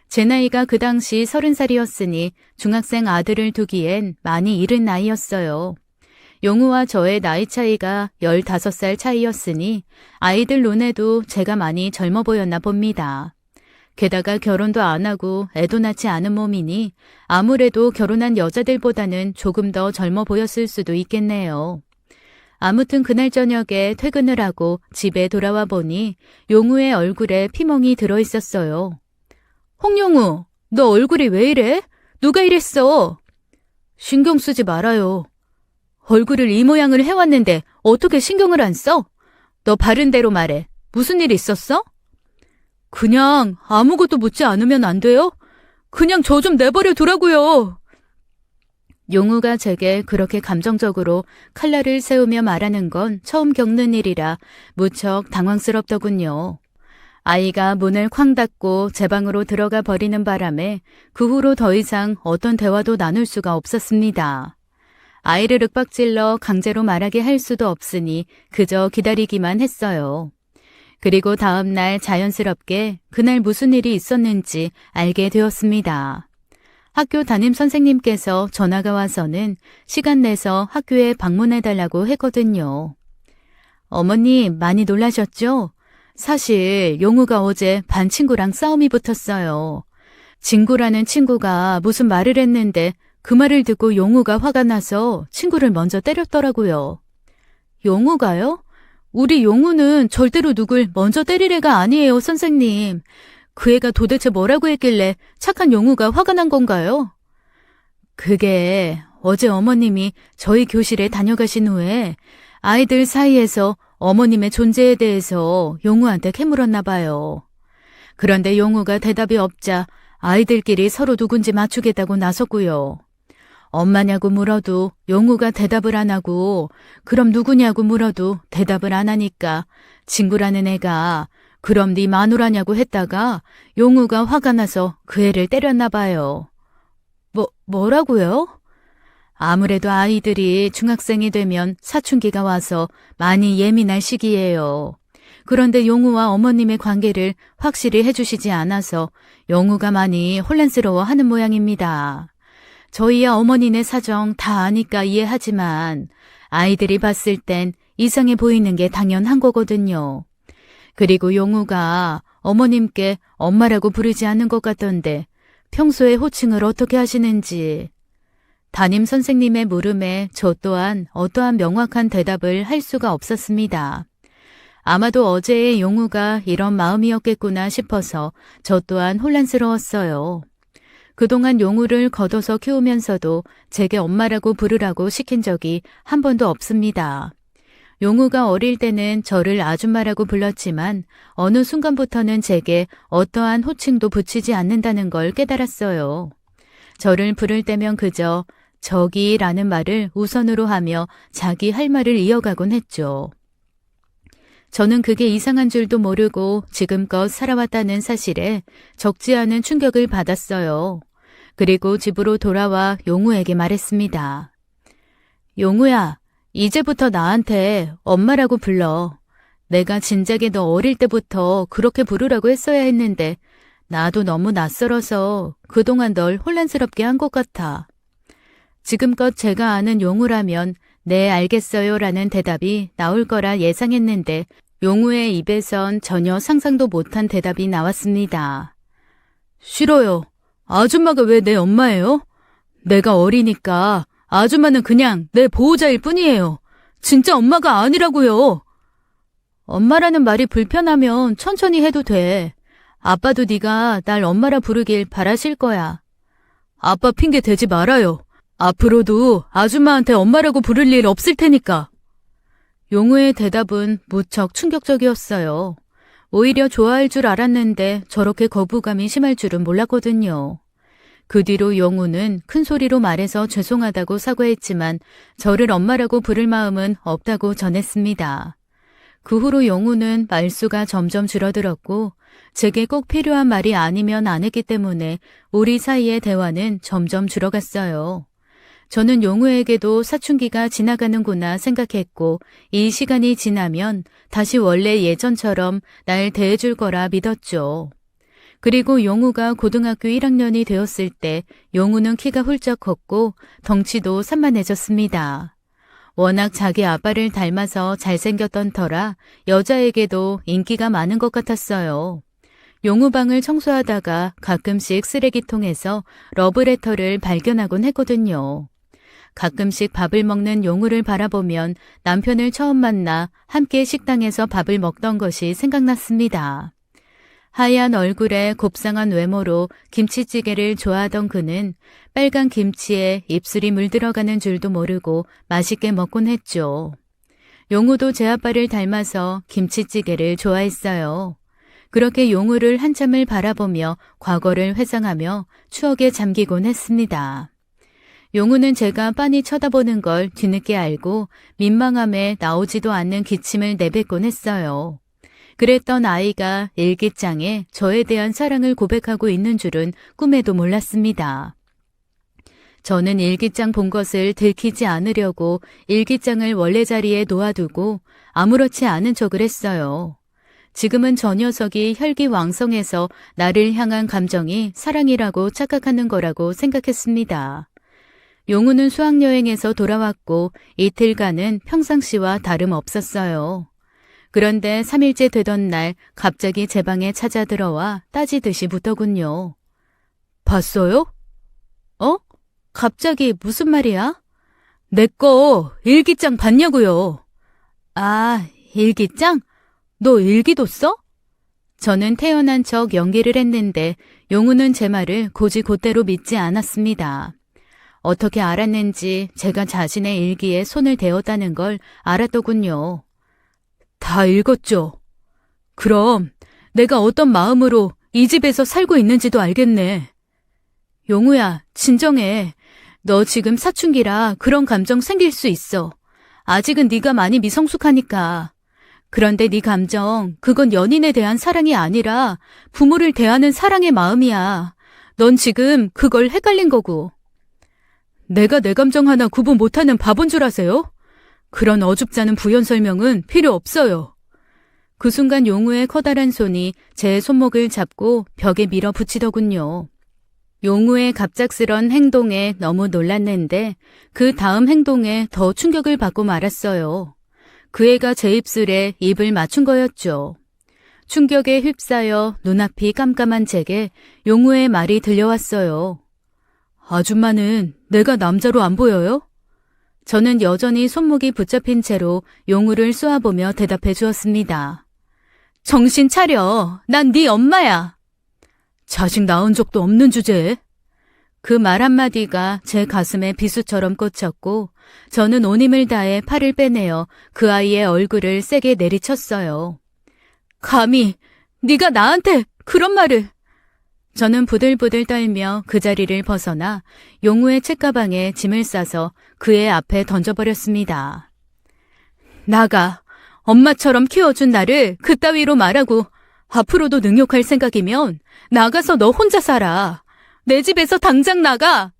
제 나이가 그 당시 30살이었으니 중학생 아들을 두기엔 많이 이른 나이였어요. 용우와 저의 나이 차이가 15살 차이였으니 아이들 눈에도 제가 많이 젊어 보였나 봅니다. 게다가 결혼도 안 하고 애도 낳지 않은 몸이니 아무래도 결혼한 여자들보다는 조금 더 젊어 보였을 수도 있겠네요. 아무튼 그날 저녁에 퇴근을 하고 집에 돌아와 보니 용우의 얼굴에 피멍이 들어 있었어요. 홍용우, 너 얼굴이 왜 이래? 누가 이랬어? 신경 쓰지 말아요. 얼굴을 이 모양을 해왔는데 어떻게 신경을 안 써? 너 바른 대로 말해. 무슨 일 있었어? 그냥 아무것도 묻지 않으면 안 돼요? 그냥 저 좀 내버려 두라고요. 용우가 제게 그렇게 감정적으로 칼날을 세우며 말하는 건 처음 겪는 일이라 무척 당황스럽더군요. 아이가 문을 쾅 닫고 제 방으로 들어가 버리는 바람에 그 후로 더 이상 어떤 대화도 나눌 수가 없었습니다. 아이를 윽박질러 강제로 말하게 할 수도 없으니 그저 기다리기만 했어요. 그리고 다음 날 자연스럽게 그날 무슨 일이 있었는지 알게 되었습니다. 학교 담임 선생님께서 전화가 와서는 시간 내서 학교에 방문해달라고 했거든요. 어머님 많이 놀라셨죠? 사실 용우가 어제 반 친구랑 싸움이 붙었어요. 진구라는 친구가 무슨 말을 했는데 그 말을 듣고 용우가 화가 나서 친구를 먼저 때렸더라고요. 용우가요? 우리 용우는 절대로 누굴 먼저 때릴 애가 아니에요, 선생님. 그 애가 도대체 뭐라고 했길래 착한 용우가 화가 난 건가요? 그게 어제 어머님이 저희 교실에 다녀가신 후에 아이들 사이에서 어머님의 존재에 대해서 용우한테 캐물었나 봐요. 그런데 용우가 대답이 없자 아이들끼리 서로 누군지 맞추겠다고 나섰고요. 엄마냐고 물어도 용우가 대답을 안 하고 그럼 누구냐고 물어도 대답을 안 하니까 친구라는 애가 그럼 네 마누라냐고 했다가 용우가 화가 나서 그 애를 때렸나 봐요. 뭐라고요? 아무래도 아이들이 중학생이 되면 사춘기가 와서 많이 예민할 시기예요. 그런데 용우와 어머님의 관계를 확실히 해주시지 않아서 용우가 많이 혼란스러워하는 모양입니다. 저희야 어머니네 사정 다 아니까 이해하지만 아이들이 봤을 땐 이상해 보이는 게 당연한 거거든요. 그리고 용우가 어머님께 엄마라고 부르지 않는 것 같던데 평소에 호칭을 어떻게 하시는지. 담임 선생님의 물음에 저 또한 어떠한 명확한 대답을 할 수가 없었습니다. 아마도 어제의 용우가 이런 마음이었겠구나 싶어서 저 또한 혼란스러웠어요. 그동안 용우를 걷어서 키우면서도 제게 엄마라고 부르라고 시킨 적이 한 번도 없습니다. 용우가 어릴 때는 저를 아줌마라고 불렀지만 어느 순간부터는 제게 어떠한 호칭도 붙이지 않는다는 걸 깨달았어요. 저를 부를 때면 그저 저기라는 말을 우선으로 하며 자기 할 말을 이어가곤 했죠. 저는 그게 이상한 줄도 모르고 지금껏 살아왔다는 사실에 적지 않은 충격을 받았어요. 그리고 집으로 돌아와 용우에게 말했습니다. 용우야, 이제부터 나한테 엄마라고 불러. 내가 진작에 너 어릴 때부터 그렇게 부르라고 했어야 했는데 나도 너무 낯설어서 그동안 널 혼란스럽게 한 것 같아. 지금껏 제가 아는 용우라면 네 알겠어요 라는 대답이 나올 거라 예상했는데 용우의 입에선 전혀 상상도 못한 대답이 나왔습니다. 싫어요. 아줌마가 왜 내 엄마예요? 내가 어리니까 아줌마는 그냥 내 보호자일 뿐이에요. 진짜 엄마가 아니라고요. 엄마라는 말이 불편하면 천천히 해도 돼. 아빠도 네가 날 엄마라 부르길 바라실 거야. 아빠 핑계 대지 말아요. 앞으로도 아줌마한테 엄마라고 부를 일 없을 테니까. 용우의 대답은 무척 충격적이었어요. 오히려 좋아할 줄 알았는데 저렇게 거부감이 심할 줄은 몰랐거든요. 그 뒤로 용우는 큰 소리로 말해서 죄송하다고 사과했지만 저를 엄마라고 부를 마음은 없다고 전했습니다. 그 후로 용우는 말수가 점점 줄어들었고 제게 꼭 필요한 말이 아니면 안 했기 때문에 우리 사이의 대화는 점점 줄어갔어요. 저는 용우에게도 사춘기가 지나가는구나 생각했고 이 시간이 지나면 다시 원래 예전처럼 날 대해줄 거라 믿었죠. 그리고 용우가 고등학교 1학년이 되었을 때 용우는 키가 훌쩍 컸고 덩치도 산만해졌습니다. 워낙 자기 아빠를 닮아서 잘생겼던 터라 여자에게도 인기가 많은 것 같았어요. 용우 방을 청소하다가 가끔씩 쓰레기통에서 러브레터를 발견하곤 했거든요. 가끔씩 밥을 먹는 용우를 바라보면 남편을 처음 만나 함께 식당에서 밥을 먹던 것이 생각났습니다. 하얀 얼굴에 곱상한 외모로 김치찌개를 좋아하던 그는 빨간 김치에 입술이 물들어가는 줄도 모르고 맛있게 먹곤 했죠. 용우도 제 아빠를 닮아서 김치찌개를 좋아했어요. 그렇게 용우를 한참을 바라보며 과거를 회상하며 추억에 잠기곤 했습니다. 용우는 제가 빤히 쳐다보는 걸 뒤늦게 알고 민망함에 나오지도 않는 기침을 내뱉곤 했어요. 그랬던 아이가 일기장에 저에 대한 사랑을 고백하고 있는 줄은 꿈에도 몰랐습니다. 저는 일기장 본 것을 들키지 않으려고 일기장을 원래 자리에 놓아두고 아무렇지 않은 척을 했어요. 지금은 저 녀석이 혈기왕성해서 나를 향한 감정이 사랑이라고 착각하는 거라고 생각했습니다. 용우는 수학여행에서 돌아왔고 이틀간은 평상시와 다름없었어요. 그런데 3일째 되던 날 갑자기 제 방에 찾아들어와 따지듯이 묻더군요. 봤어요? 갑자기 무슨 말이야? 내 거 일기장 봤냐고요. 아, 일기장? 너 일기도 써? 저는 태어난 척 연기를 했는데 용우는 제 말을 곧이곧대로 믿지 않았습니다. 어떻게 알았는지 제가 자신의 일기에 손을 대었다는 걸 알았더군요. 다 읽었죠. 그럼 내가 어떤 마음으로 이 집에서 살고 있는지도 알겠네. 용우야, 진정해. 너 지금 사춘기라 그런 감정 생길 수 있어. 아직은 네가 많이 미성숙하니까. 그런데 네 감정, 그건 연인에 대한 사랑이 아니라 부모를 대하는 사랑의 마음이야. 넌 지금 그걸 헷갈린 거고. 내가 내 감정 하나 구분 못하는 바본 줄 아세요? 그런 어줍잖은 부연 설명은 필요 없어요. 그 순간 용우의 커다란 손이 제 손목을 잡고 벽에 밀어붙이더군요. 용우의 갑작스런 행동에 너무 놀랐는데 그 다음 행동에 더 충격을 받고 말았어요. 그 애가 제 입술에 입을 맞춘 거였죠. 충격에 휩싸여 눈앞이 깜깜한 제게 용우의 말이 들려왔어요. 아줌마는 내가 남자로 안 보여요? 저는 여전히 손목이 붙잡힌 채로 용우를 쏘아보며 대답해 주었습니다. 정신 차려. 난 네 엄마야. 자식 낳은 적도 없는 주제에. 그 말 한마디가 제 가슴에 비수처럼 꽂혔고 저는 온 힘을 다해 팔을 빼내어 그 아이의 얼굴을 세게 내리쳤어요. 감히 네가 나한테 그런 말을. 저는 부들부들 떨며 그 자리를 벗어나 용우의 책가방에 짐을 싸서 그의 앞에 던져버렸습니다. 나가. 엄마처럼 키워준 나를 그따위로 말하고 앞으로도 능욕할 생각이면 나가서 너 혼자 살아. 내 집에서 당장 나가.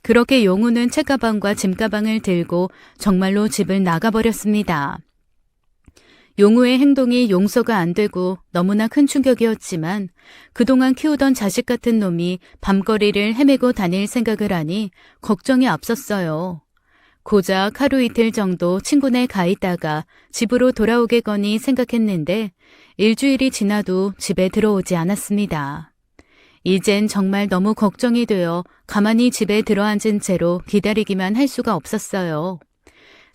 그렇게 용우는 책가방과 짐가방을 들고 정말로 집을 나가버렸습니다. 용우의 행동이 용서가 안 되고 너무나 큰 충격이었지만 그동안 키우던 자식 같은 놈이 밤거리를 헤매고 다닐 생각을 하니 걱정이 앞섰어요. 고작 하루 이틀 정도 친구네 가 있다가 집으로 돌아오겠거니 생각했는데 일주일이 지나도 집에 들어오지 않았습니다. 이젠 정말 너무 걱정이 되어 가만히 집에 들어앉은 채로 기다리기만 할 수가 없었어요.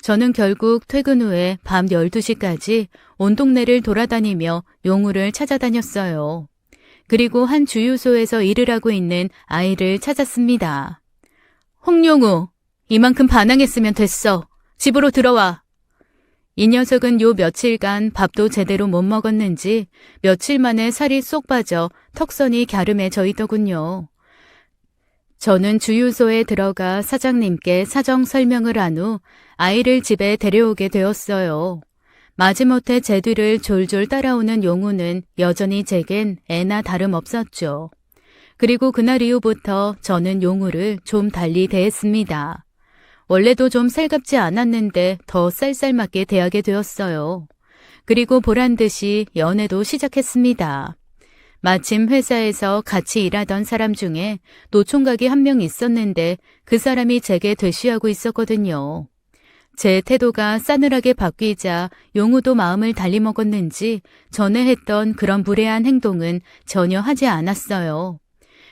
저는 결국 퇴근 후에 밤 12시까지 온 동네를 돌아다니며 용우를 찾아다녔어요. 그리고 한 주유소에서 일을 하고 있는 아이를 찾았습니다. 홍용우, 이만큼 반항했으면 됐어. 집으로 들어와. 이 녀석은 요 며칠간 밥도 제대로 못 먹었는지 며칠 만에 살이 쏙 빠져 턱선이 갸름해져 있더군요. 저는 주유소에 들어가 사장님께 사정 설명을 한 후 아이를 집에 데려오게 되었어요. 마지못해 제 뒤를 졸졸 따라오는 용우는 여전히 제겐 애나 다름없었죠. 그리고 그날 이후부터 저는 용우를 좀 달리 대했습니다. 원래도 좀 살갑지 않았는데 더 쌀쌀맞게 대하게 되었어요. 그리고 보란듯이 연애도 시작했습니다. 마침 회사에서 같이 일하던 사람 중에 노총각이 한 명 있었는데 그 사람이 제게 대쉬하고 있었거든요. 제 태도가 싸늘하게 바뀌자 용우도 마음을 달리 먹었는지 전에 했던 그런 무례한 행동은 전혀 하지 않았어요.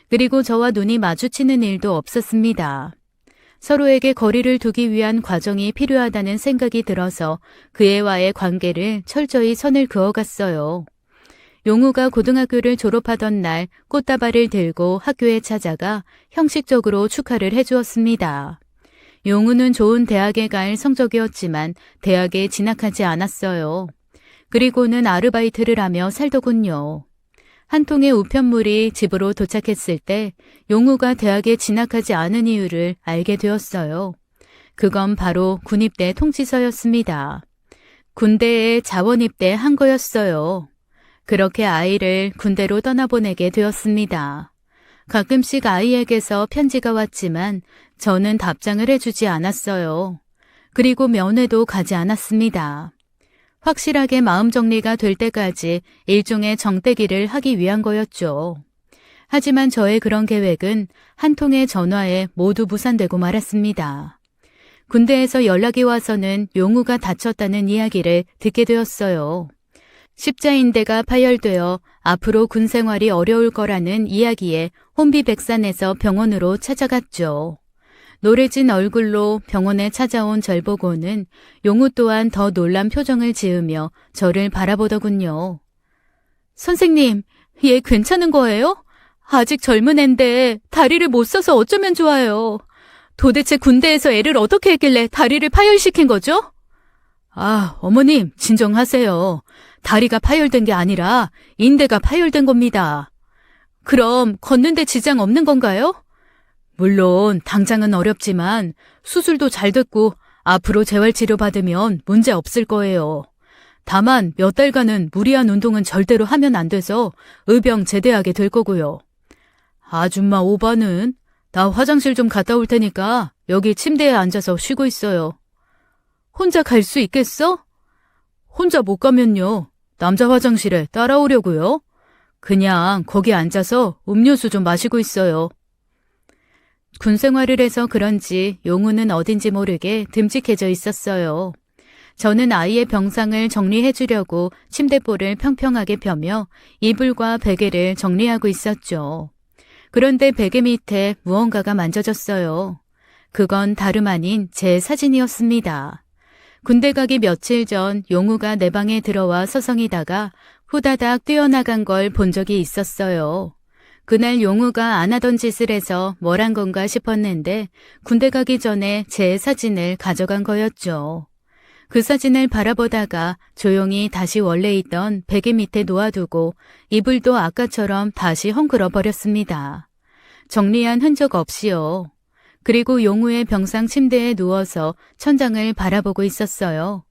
그리고 저와 눈이 마주치는 일도 없었습니다. 서로에게 거리를 두기 위한 과정이 필요하다는 생각이 들어서 그애와의 관계를 철저히 선을 그어갔어요. 용우가 고등학교를 졸업하던 날 꽃다발을 들고 학교에 찾아가 형식적으로 축하를 해주었습니다. 용우는 좋은 대학에 갈 성적이었지만 대학에 진학하지 않았어요. 그리고는 아르바이트를 하며 살더군요. 한 통의 우편물이 집으로 도착했을 때 용우가 대학에 진학하지 않은 이유를 알게 되었어요. 그건 바로 군입대 통지서였습니다. 군대에 자원입대한 거였어요. 그렇게 아이를 군대로 떠나보내게 되었습니다. 가끔씩 아이에게서 편지가 왔지만 저는 답장을 해주지 않았어요. 그리고 면회도 가지 않았습니다. 확실하게 마음 정리가 될 때까지 일종의 정떼기를 하기 위한 거였죠. 하지만 저의 그런 계획은 한 통의 전화에 모두 무산되고 말았습니다. 군대에서 연락이 와서는 용우가 다쳤다는 이야기를 듣게 되었어요. 십자인대가 파열되어 앞으로 군 생활이 어려울 거라는 이야기에 혼비백산해서 병원으로 찾아갔죠. 노래진 얼굴로 병원에 찾아온 절 보고는 용우 또한 더 놀란 표정을 지으며 저를 바라보더군요. 선생님, 얘 괜찮은 거예요? 아직 젊은 앤데 다리를 못 써서 어쩌면 좋아요. 도대체 군대에서 애를 어떻게 했길래 다리를 파열시킨 거죠? 아, 어머님, 진정하세요. 다리가 파열된 게 아니라 인대가 파열된 겁니다. 그럼 걷는데 지장 없는 건가요? 물론 당장은 어렵지만 수술도 잘 됐고 앞으로 재활치료 받으면 문제 없을 거예요. 다만 몇 달간은 무리한 운동은 절대로 하면 안 돼서 의병 제대하게 될 거고요. 아줌마 오바는 나 화장실 좀 갔다 올 테니까 여기 침대에 앉아서 쉬고 있어요. 혼자 갈 수 있겠어? 혼자 못 가면요. 남자 화장실에 따라오려고요. 그냥 거기 앉아서 음료수 좀 마시고 있어요. 군 생활을 해서 그런지 용우는 어딘지 모르게 듬직해져 있었어요. 저는 아이의 병상을 정리해 주려고 침대볼을 평평하게 펴며 이불과 베개를 정리하고 있었죠. 그런데 베개 밑에 무언가가 만져졌어요. 그건 다름 아닌 제 사진이었습니다. 군대 가기 며칠 전 용우가 내 방에 들어와 서성이다가 후다닥 뛰어나간 걸 본 적이 있었어요. 그날 용우가 안 하던 짓을 해서 뭘 한 건가 싶었는데 군대 가기 전에 제 사진을 가져간 거였죠. 그 사진을 바라보다가 조용히 다시 원래 있던 베개 밑에 놓아두고 이불도 아까처럼 다시 헝클어 버렸습니다. 정리한 흔적 없이요. 그리고 용우의 병상 침대에 누워서 천장을 바라보고 있었어요.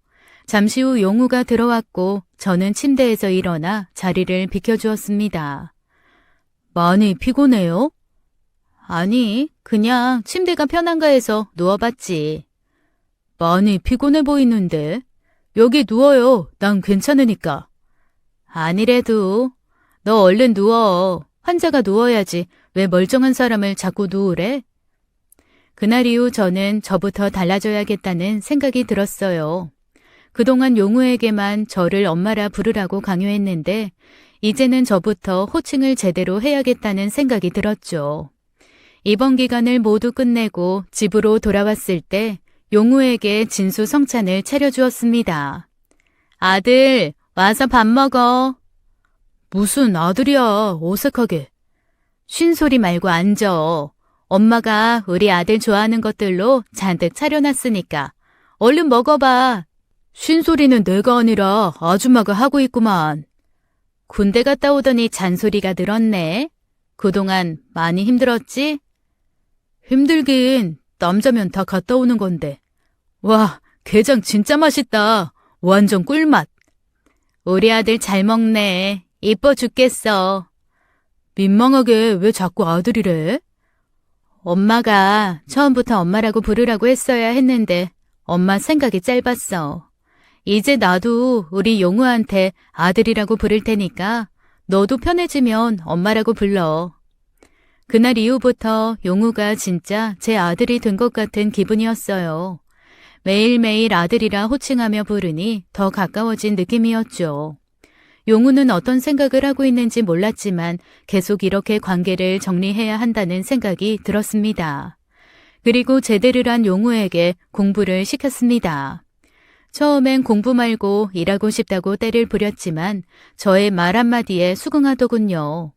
잠시 후 용우가 들어왔고 저는 침대에서 일어나 자리를 비켜주었습니다. 많이 피곤해요? 아니, 그냥 침대가 편한가 해서 누워봤지. 많이 피곤해 보이는데. 여기 누워요. 난 괜찮으니까. 아니래도. 너 얼른 누워. 환자가 누워야지. 왜 멀쩡한 사람을 자꾸 누우래? 그날 이후 저는 저부터 달라져야겠다는 생각이 들었어요. 그동안 용우에게만 저를 엄마라 부르라고 강요했는데 이제는 저부터 호칭을 제대로 해야겠다는 생각이 들었죠. 이번 기간을 모두 끝내고 집으로 돌아왔을 때 용우에게 진수성찬을 차려주었습니다. 아들, 와서 밥 먹어. 무슨 아들이야, 어색하게. 쉰소리 말고 앉아. 엄마가 우리 아들 좋아하는 것들로 잔뜩 차려놨으니까 얼른 먹어봐. 쉰소리는 내가 아니라 아줌마가 하고 있구만. 군대 갔다 오더니 잔소리가 늘었네. 그동안 많이 힘들었지? 힘들긴 남자면 다 갔다 오는 건데. 와, 게장 진짜 맛있다. 완전 꿀맛. 우리 아들 잘 먹네. 이뻐 죽겠어. 민망하게 왜 자꾸 아들이래? 엄마가 처음부터 엄마라고 부르라고 했어야 했는데 엄마 생각이 짧았어. 이제 나도 우리 용우한테 아들이라고 부를 테니까 너도 편해지면 엄마라고 불러. 그날 이후부터 용우가 진짜 제 아들이 된 것 같은 기분이었어요. 매일매일 아들이라 호칭하며 부르니 더 가까워진 느낌이었죠. 용우는 어떤 생각을 하고 있는지 몰랐지만 계속 이렇게 관계를 정리해야 한다는 생각이 들었습니다. 그리고 제대를 한 용우에게 공부를 시켰습니다. 처음엔 공부 말고 일하고 싶다고 떼를 부렸지만 저의 말 한마디에 수긍하더군요.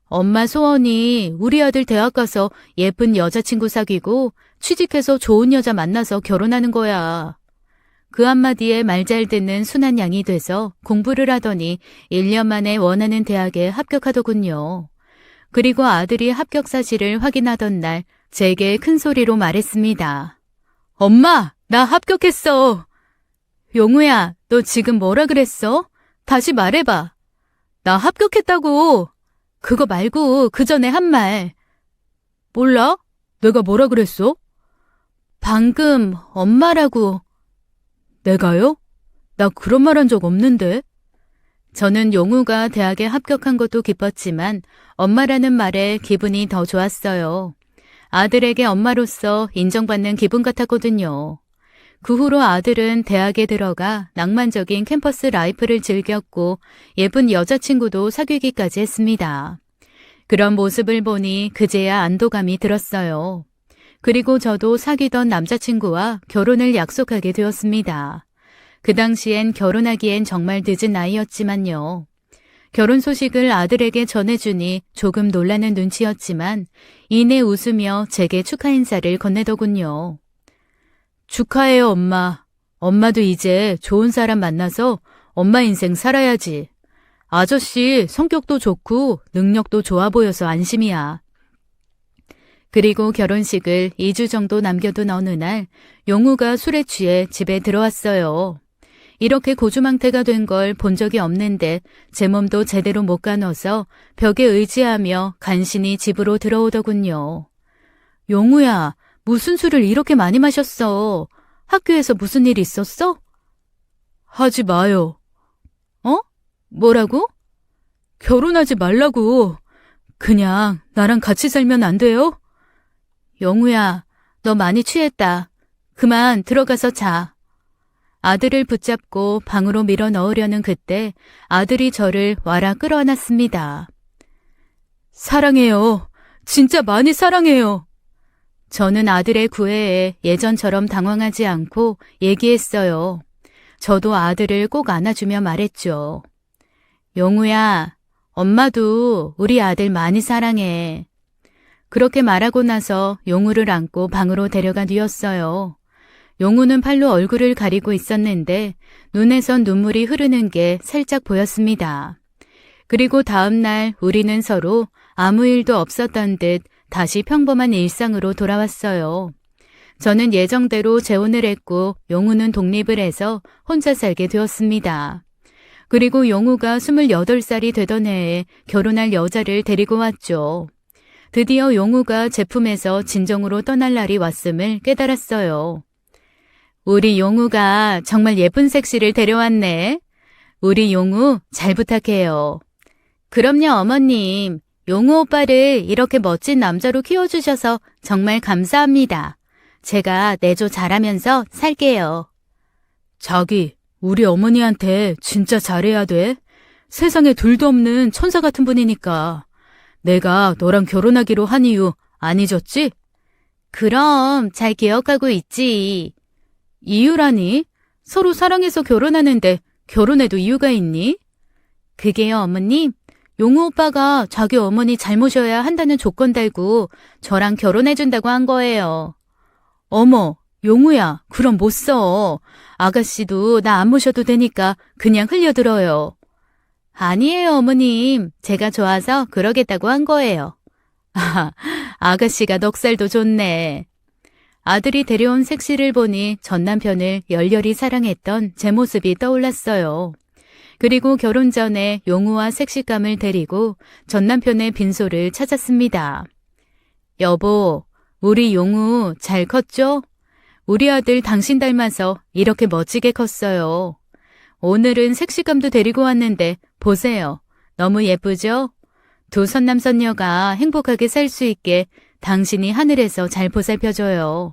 엄마 소원이 우리 아들 대학 가서 예쁜 여자친구 사귀고 취직해서 좋은 여자 만나서 결혼하는 거야. 그 한마디에 말 잘 듣는 순한 양이 돼서 공부를 하더니 1년 만에 원하는 대학에 합격하더군요. 그리고 아들이 합격 사실을 확인하던 날 제게 큰 소리로 말했습니다. 엄마, 나 합격했어. 용우야, 너 지금 뭐라 그랬어? 다시 말해봐. 나 합격했다고. 그거 말고 그 전에 한 말. 몰라? 내가 뭐라 그랬어? 방금 엄마라고. 내가요? 나 그런 말 한 적 없는데. 저는 용우가 대학에 합격한 것도 기뻤지만 엄마라는 말에 기분이 더 좋았어요. 아들에게 엄마로서 인정받는 기분 같았거든요. 그 후로 아들은 대학에 들어가 낭만적인 캠퍼스 라이프를 즐겼고 예쁜 여자친구도 사귀기까지 했습니다. 그런 모습을 보니 그제야 안도감이 들었어요. 그리고 저도 사귀던 남자친구와 결혼을 약속하게 되었습니다. 그 당시엔 결혼하기엔 정말 늦은 나이였지만요. 결혼 소식을 아들에게 전해주니 조금 놀라는 눈치였지만 이내 웃으며 제게 축하 인사를 건네더군요. 축하해요, 엄마. 엄마도 이제 좋은 사람 만나서 엄마 인생 살아야지. 아저씨 성격도 좋고 능력도 좋아 보여서 안심이야. 그리고 결혼식을 2주 정도 남겨둔 어느 날 용우가 술에 취해 집에 들어왔어요. 이렇게 고주망태가 된 걸 본 적이 없는데 제 몸도 제대로 못 가눠서 벽에 의지하며 간신히 집으로 들어오더군요. 용우야, 무슨 술을 이렇게 많이 마셨어? 학교에서 무슨 일 있었어? 하지 마요. 어? 뭐라고? 결혼하지 말라고. 그냥 나랑 같이 살면 안 돼요? 영우야, 너 많이 취했다. 그만 들어가서 자. 아들을 붙잡고 방으로 밀어 넣으려는 그때 아들이 저를 와라 끌어안았습니다. 사랑해요. 진짜 많이 사랑해요. 저는 아들의 구애에 예전처럼 당황하지 않고 얘기했어요. 저도 아들을 꼭 안아주며 말했죠. 용우야, 엄마도 우리 아들 많이 사랑해. 그렇게 말하고 나서 용우를 안고 방으로 데려가 뉘었어요. 용우는 팔로 얼굴을 가리고 있었는데 눈에선 눈물이 흐르는 게 살짝 보였습니다. 그리고 다음 날 우리는 서로 아무 일도 없었던 듯 다시 평범한 일상으로 돌아왔어요. 저는 예정대로 재혼을 했고 용우는 독립을 해서 혼자 살게 되었습니다. 그리고 용우가 28살이 되던 해에 결혼할 여자를 데리고 왔죠. 드디어 용우가 제품에서 진정으로 떠날 날이 왔음을 깨달았어요. 우리 용우가 정말 예쁜 색시를 데려왔네. 우리 용우 잘 부탁해요. 그럼요, 어머님. 용우 오빠를 이렇게 멋진 남자로 키워주셔서 정말 감사합니다. 제가 내조 잘하면서 살게요. 자기, 우리 어머니한테 진짜 잘해야 돼. 세상에 둘도 없는 천사 같은 분이니까. 내가 너랑 결혼하기로 한 이유 안 잊었지? 그럼 잘 기억하고 있지. 이유라니? 서로 사랑해서 결혼하는데 결혼해도 이유가 있니? 그게요, 어머님. 용우 오빠가 자기 어머니 잘 모셔야 한다는 조건 달고 저랑 결혼해준다고 한 거예요. 어머, 용우야, 그럼 못 써. 아가씨도 나 안 모셔도 되니까 그냥 흘려들어요. 아니에요, 어머님. 제가 좋아서 그러겠다고 한 거예요. 아가씨가 넉살도 좋네. 아들이 데려온 색시를 보니 전 남편을 열렬히 사랑했던 제 모습이 떠올랐어요. 그리고 결혼 전에 용우와 색시감을 데리고 전 남편의 빈소를 찾았습니다. 여보, 우리 용우 잘 컸죠? 우리 아들 당신 닮아서 이렇게 멋지게 컸어요. 오늘은 색시감도 데리고 왔는데 보세요. 너무 예쁘죠? 두 선남선녀가 행복하게 살 수 있게 당신이 하늘에서 잘 보살펴줘요.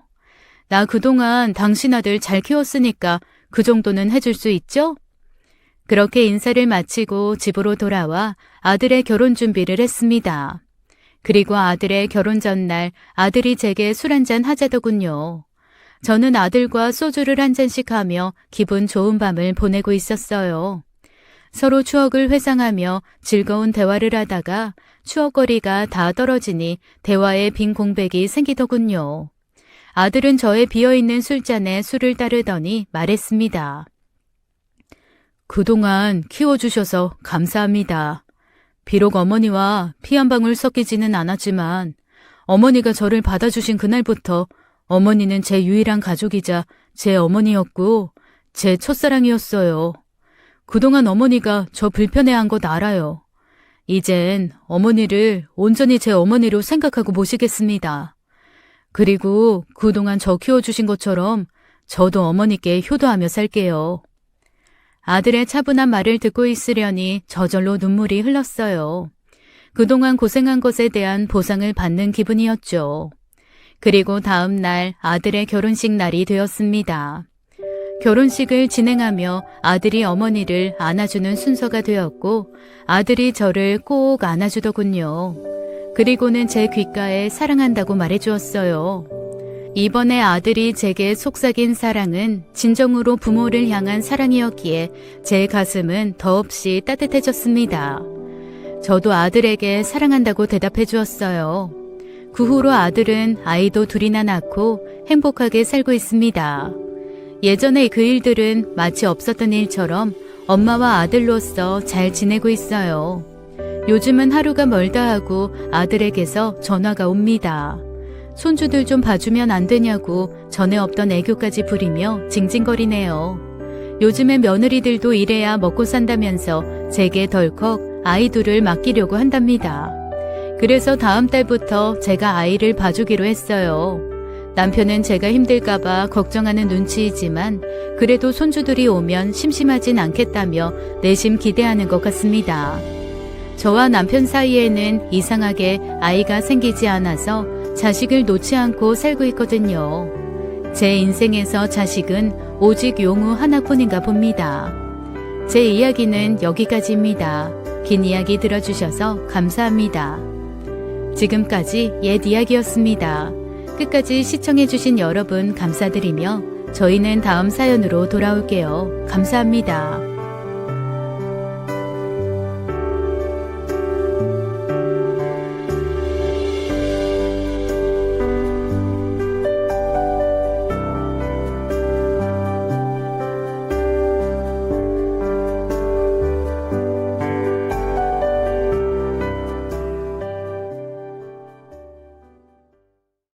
나 그동안 당신 아들 잘 키웠으니까 그 정도는 해줄 수 있죠? 그렇게 인사를 마치고 집으로 돌아와 아들의 결혼 준비를 했습니다. 그리고 아들의 결혼 전날 아들이 제게 술 한잔 하자더군요. 저는 아들과 소주를 한 잔씩 하며 기분 좋은 밤을 보내고 있었어요. 서로 추억을 회상하며 즐거운 대화를 하다가 추억거리가 다 떨어지니 대화에 빈 공백이 생기더군요. 아들은 저의 비어있는 술잔에 술을 따르더니 말했습니다. 그동안 키워주셔서 감사합니다. 비록 어머니와 피 한 방울 섞이지는 않았지만 어머니가 저를 받아주신 그날부터 어머니는 제 유일한 가족이자 제 어머니였고 제 첫사랑이었어요. 그동안 어머니가 저 불편해한 것 알아요. 이젠 어머니를 온전히 제 어머니로 생각하고 모시겠습니다. 그리고 그동안 저 키워주신 것처럼 저도 어머니께 효도하며 살게요. 아들의 차분한 말을 듣고 있으려니 저절로 눈물이 흘렀어요. 그동안 고생한 것에 대한 보상을 받는 기분이었죠. 그리고 다음 날 아들의 결혼식 날이 되었습니다. 결혼식을 진행하며 아들이 어머니를 안아주는 순서가 되었고 아들이 저를 꼭 안아주더군요. 그리고는 제 귓가에 사랑한다고 말해주었어요. 이번에 아들이 제게 속삭인 사랑은 진정으로 부모를 향한 사랑이었기에 제 가슴은 더없이 따뜻해졌습니다. 저도 아들에게 사랑한다고 대답해 주었어요. 그 후로 아들은 아이도 둘이나 낳고 행복하게 살고 있습니다. 예전에 그 일들은 마치 없었던 일처럼 엄마와 아들로서 잘 지내고 있어요. 요즘은 하루가 멀다 하고 아들에게서 전화가 옵니다. 손주들 좀 봐주면 안 되냐고 전에 없던 애교까지 부리며 징징거리네요. 요즘에 며느리들도 이래야 먹고 산다면서 제게 덜컥 아이 둘을 맡기려고 한답니다. 그래서 다음 달부터 제가 아이를 봐주기로 했어요. 남편은 제가 힘들까봐 걱정하는 눈치이지만 그래도 손주들이 오면 심심하진 않겠다며 내심 기대하는 것 같습니다. 저와 남편 사이에는 이상하게 아이가 생기지 않아서 자식을 놓지 않고 살고 있거든요. 제 인생에서 자식은 오직 용우 하나뿐인가 봅니다. 제 이야기는 여기까지입니다. 긴 이야기 들어주셔서 감사합니다. 지금까지 옛 이야기였습니다. 끝까지 시청해주신 여러분 감사드리며 저희는 다음 사연으로 돌아올게요. 감사합니다.